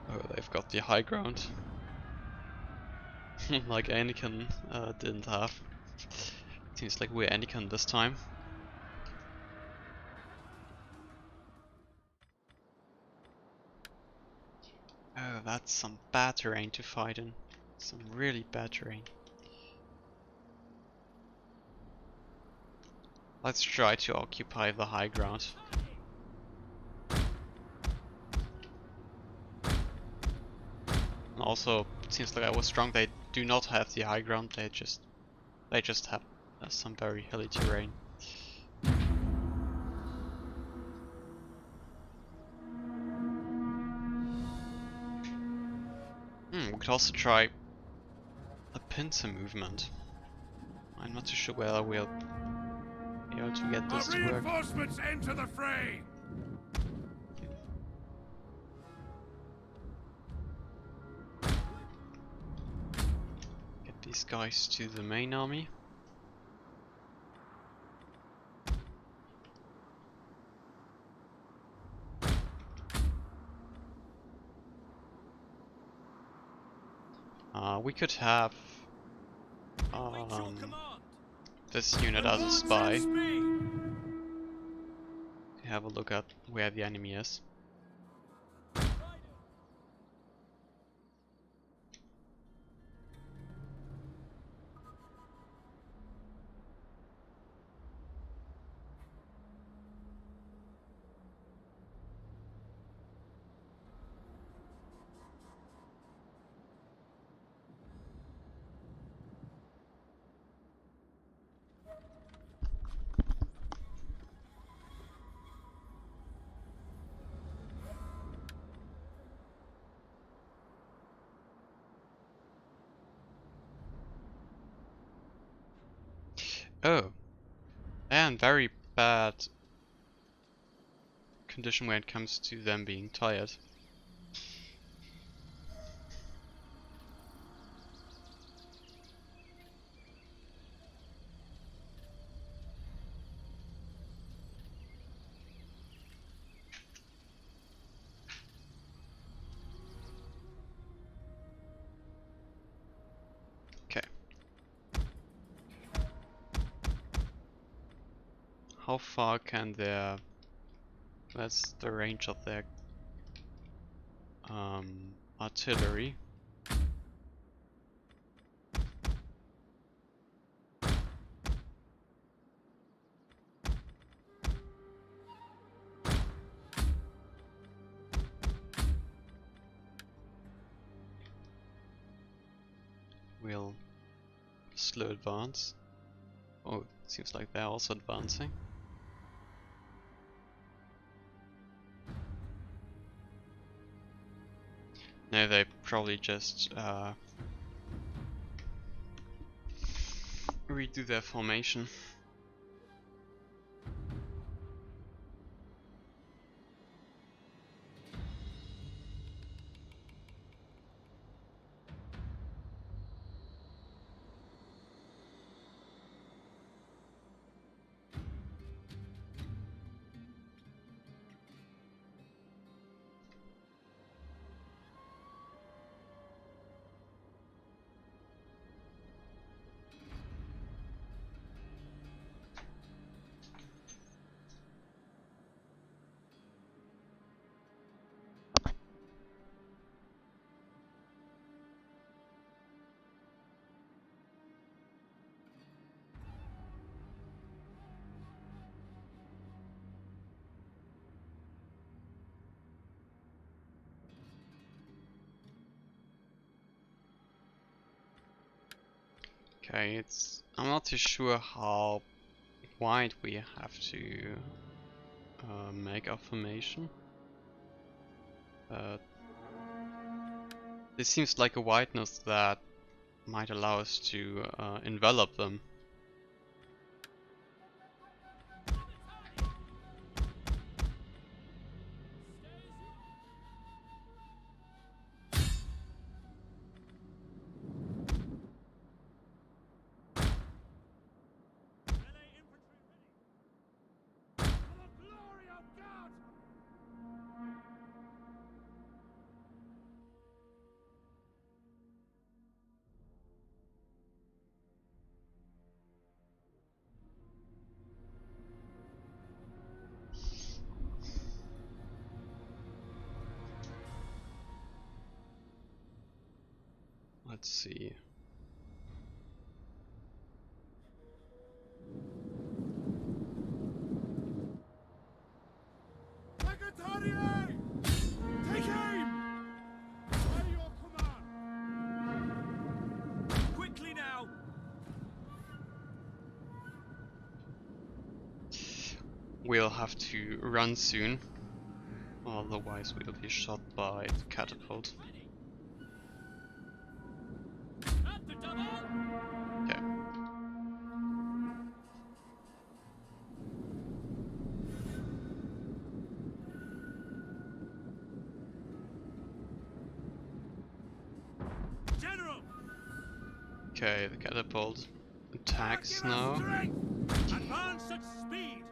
Oh, they've got the high ground. Like Anakin didn't have. Seems like we're Anakin this time. Oh, that's some bad terrain to fight in. Some really bad terrain. Let's try to occupy the high ground. And also, it seems like I was wrong. They do not have the high ground. They just have some very hilly terrain. We could also try a pincer movement. I'm not too sure whether we'll be able to get this Our to work. reinforcements enter the fray. Get these guys to the main army. We could have Wait your command. this unit as a spy Speed. to have a look at where the enemy is. Oh, and very bad condition when it comes to them being tired. Okay. How far can their... That's the range of their artillery. We'll slow advance. Oh, it seems like they're also advancing. No, they probably just redo their formation. Okay, I'm not too sure how wide we have to make our formation. This seems like a wideness that might allow us to envelop them. Let's see. Take aim! By your command! Quickly now! We'll have to run soon, otherwise we'll be shot by the catapult. Okay. General! Okay, the catapult attacks now. Advance at speed!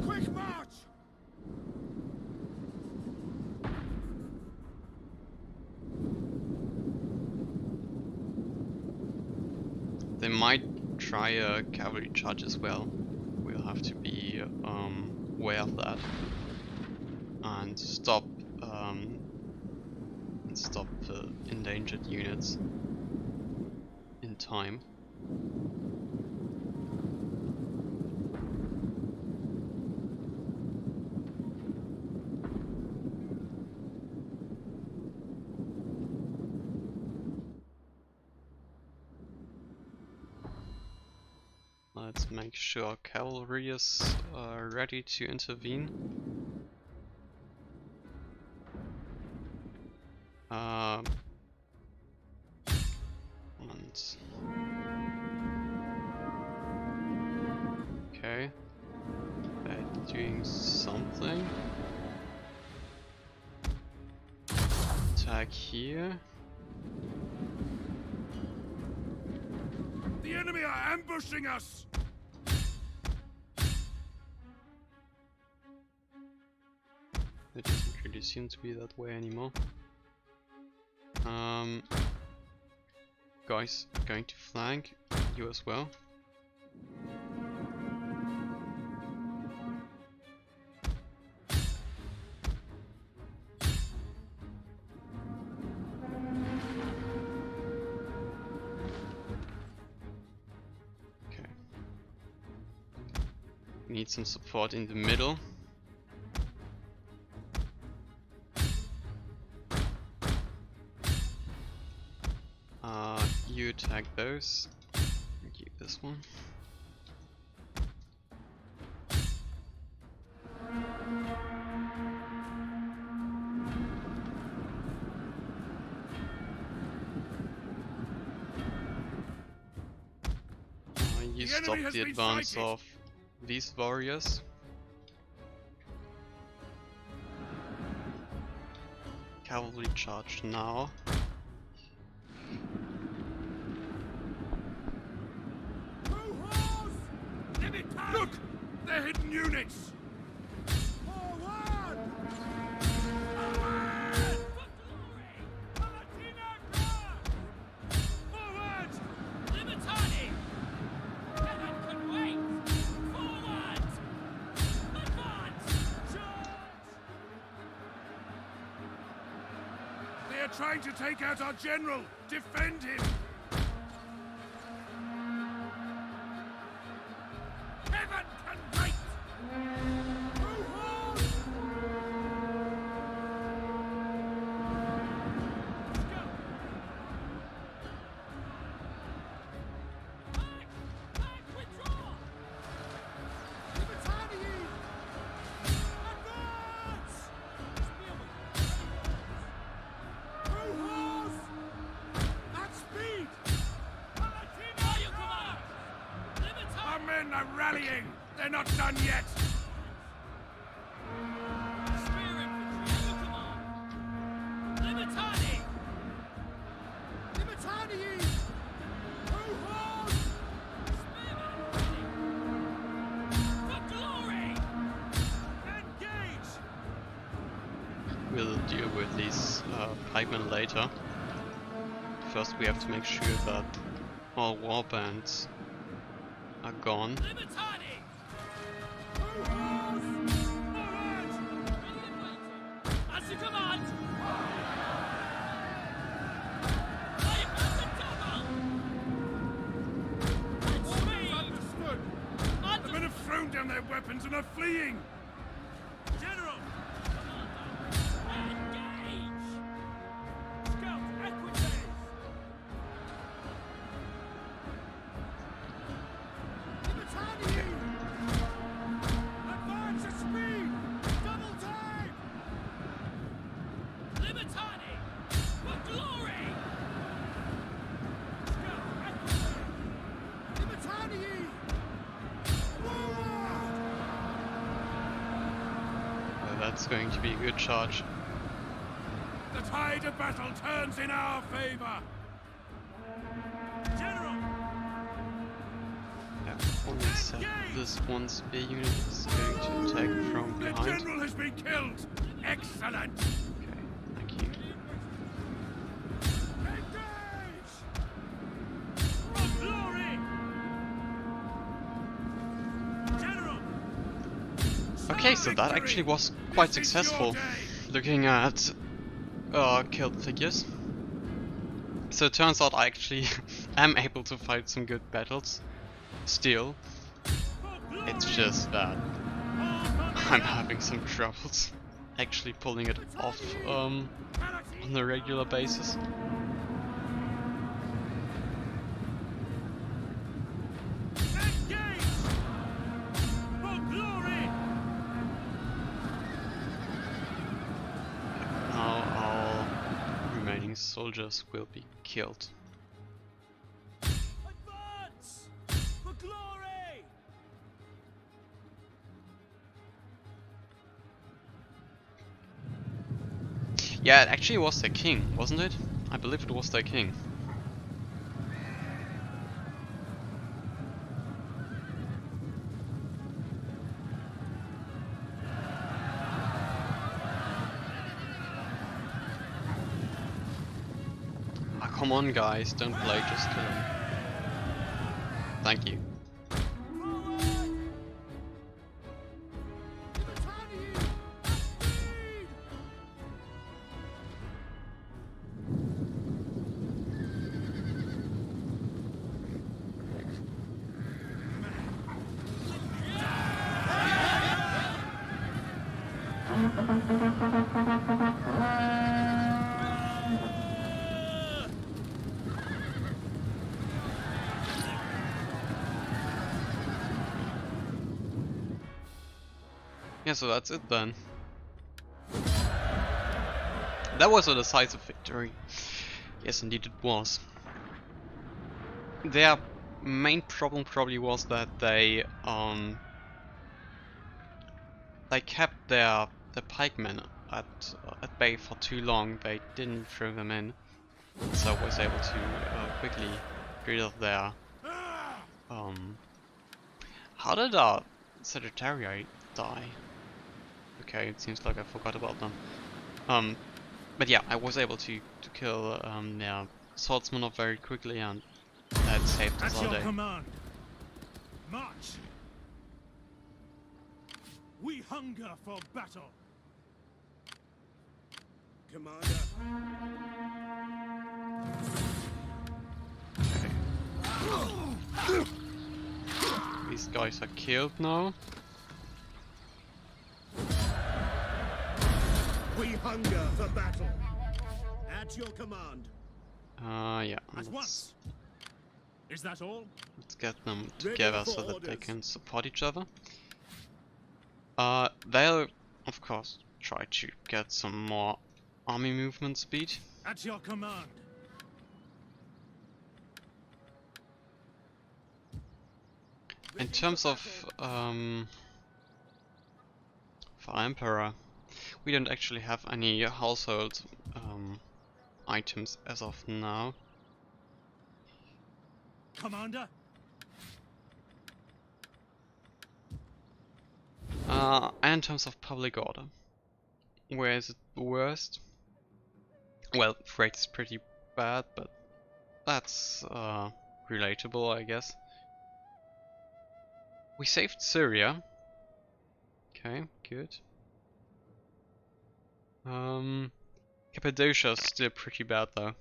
Quick march! They might try a cavalry charge as well. We'll have to be aware of that and stop endangered units in time. Let's make sure cavalry is ready to intervene. Okay, that something. Attack here. The enemy are ambushing us! It doesn't really seem to be that way anymore. Guys, going to flank you as well. Okay. Need some support in the middle. You attack those. Keep this one. You stop the advance of these warriors. Cavalry charge now. Look! They're hidden units! Forward! Forward! Libertani! Heaven can wait! Forward! Advance! Charge! They are trying to take out our general! Defend him! Heaven can wait! Our men are rallying! They're not done yet! We'll deal with these pikemen later. First we have to make sure that all warbands are gone. As you command! Understood! The men have thrown down their weapons and are fleeing! General! Engage! Scout equities! Advance at speed! Double time! Libertani! For glory! Scout equities! Libertani! Forward! That's going to be a good charge. The tide of battle turns in our favor! General! Yeah, only said this one spear unit is going to attack from The behind. general has been killed! Excellent! Okay, thank you. Engage! For glory! General! Okay, so that actually was quite This is successful, your day. looking at killed figures. So it turns out I actually am able to fight some good battles. Still, it's just that I'm having some troubles actually pulling it off on a regular basis. Engage! For glory! Now all remaining soldiers will be killed. Advance! For glory! Yeah, it actually was their king, wasn't it? I believe it was their king. Ah, come on guys, don't play, just kill him. Thank you. Yeah, so that's it then. That was a decisive victory. Yes, indeed it was. Their main problem probably was that they kept their pikemen at bay for too long. They didn't throw them in, so I was able to quickly get rid of their How did our Sagittarius die? Okay, it seems like I forgot about them. But yeah, I was able to kill their swordsman off very quickly, and that saved us all day. Command. March. We hunger for battle. Commander. These guys are killed now. We hunger for battle. At your command. Yeah. At once. Is that all? Let's get them together so that they can support each other. They'll, of course, try to get some more army movement speed. At your command. In terms of for Emperor, we don't actually have any household items as of now. Commander. And in terms of public order, where is it the worst? Well, freight is pretty bad, but that's relatable, I guess. We saved Syria. Okay, good. Cappadocia is still pretty bad though.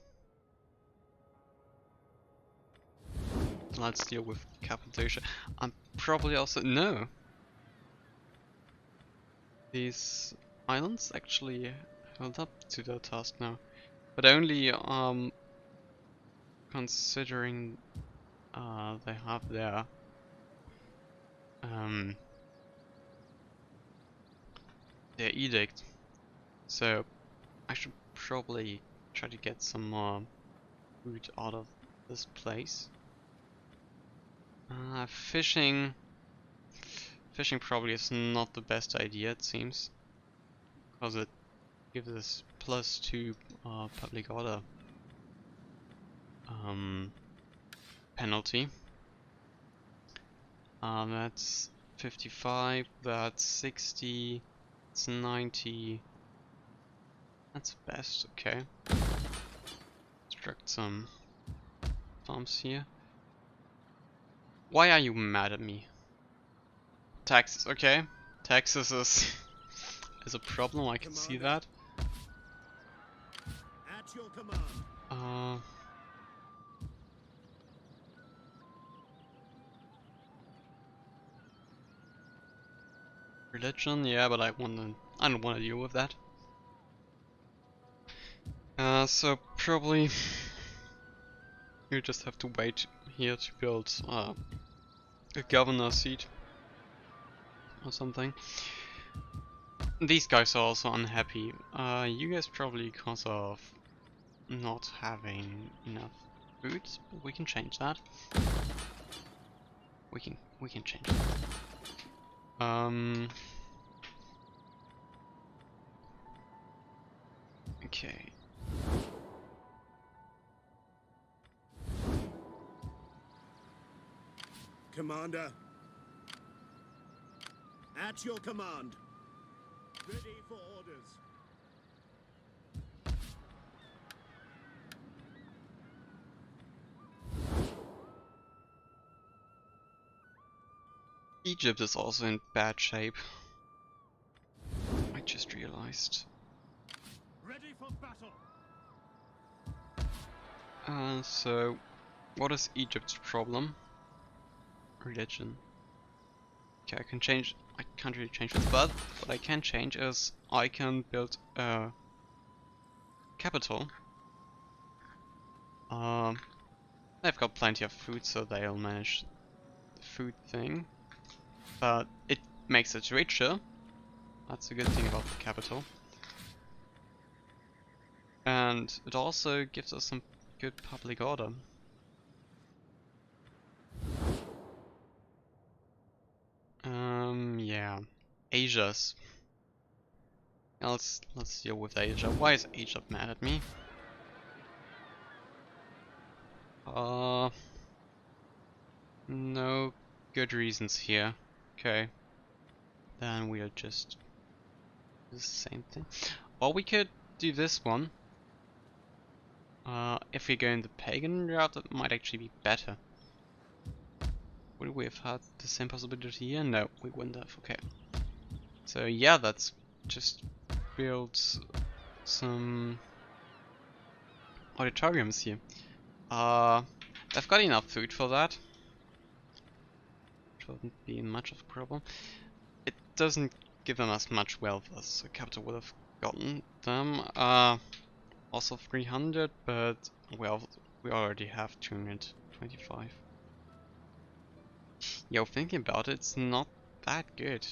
Let's deal with Cappadocia. I'm probably also no. These islands actually held up to their task now, but only considering they have their edict. So I should probably try to get some more food out of this place. Fishing probably is not the best idea, it seems, because it gives us +2 public order penalty. That's 55, that's 60, it's 90. That's best, okay. Construct some farms here. Why are you mad at me? Taxes, okay. Taxes is a problem, I can see that. At your command. Religion, yeah, but I don't wanna deal with that. So probably you just have to wait here to build a governor seat or something. These guys are also unhappy. You guys probably because of not having enough food. But we can change that. We can change that. Okay. Commander. At your command. Ready for orders. Egypt is also in bad shape. I just realized. Ready for battle. So, what is Egypt's problem? Religion. Okay, I can change. I can't really change this, but what I can change is I can build a capital. They've got plenty of food, so they'll manage the food thing. But it makes it richer. That's a good thing about the capital. And it also gives us some good public order. Yeah. Asia's. Yeah, let's deal with Asia. Why is Asia mad at me? No good reasons here. Okay. Then we'll just do the same thing. Or we could do this one. If we go in the pagan route, that might actually be better. Would we have had the same possibility here? No, we wouldn't have. Okay. So yeah, let's just build some auditoriums here. I've got enough food for that. Shouldn't be much of a problem. It doesn't give them as much wealth as a capital would have gotten them. Also 300, but well, we already have 225. Yo, thinking about it, it's not that good.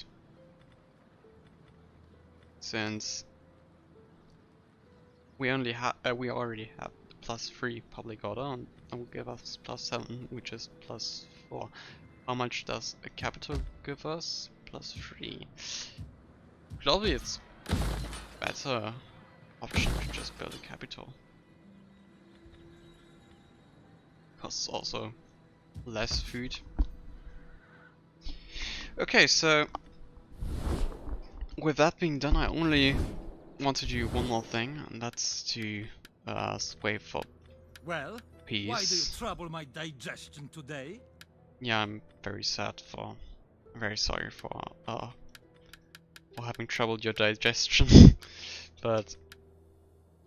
Since we already have +3 public order, and that will give us +7, which is +4. How much does a capital give us? +3. Probably it's better option to just build a capital. Costs also less food. Okay, so with that being done, I only want to do one more thing, and that's to wait for Well, peace. why do you trouble my digestion today? Yeah, I'm very sorry for having troubled your digestion. But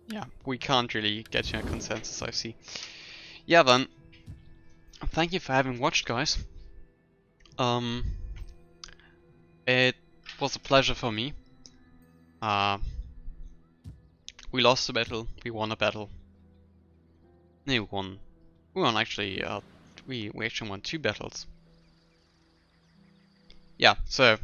yeah, we can't really get to a consensus, I see. Yeah then, thank you for having watched, guys. It was a pleasure for me. We lost a battle, we won a battle. No, we won actually, we actually won 2 battles. Yeah, so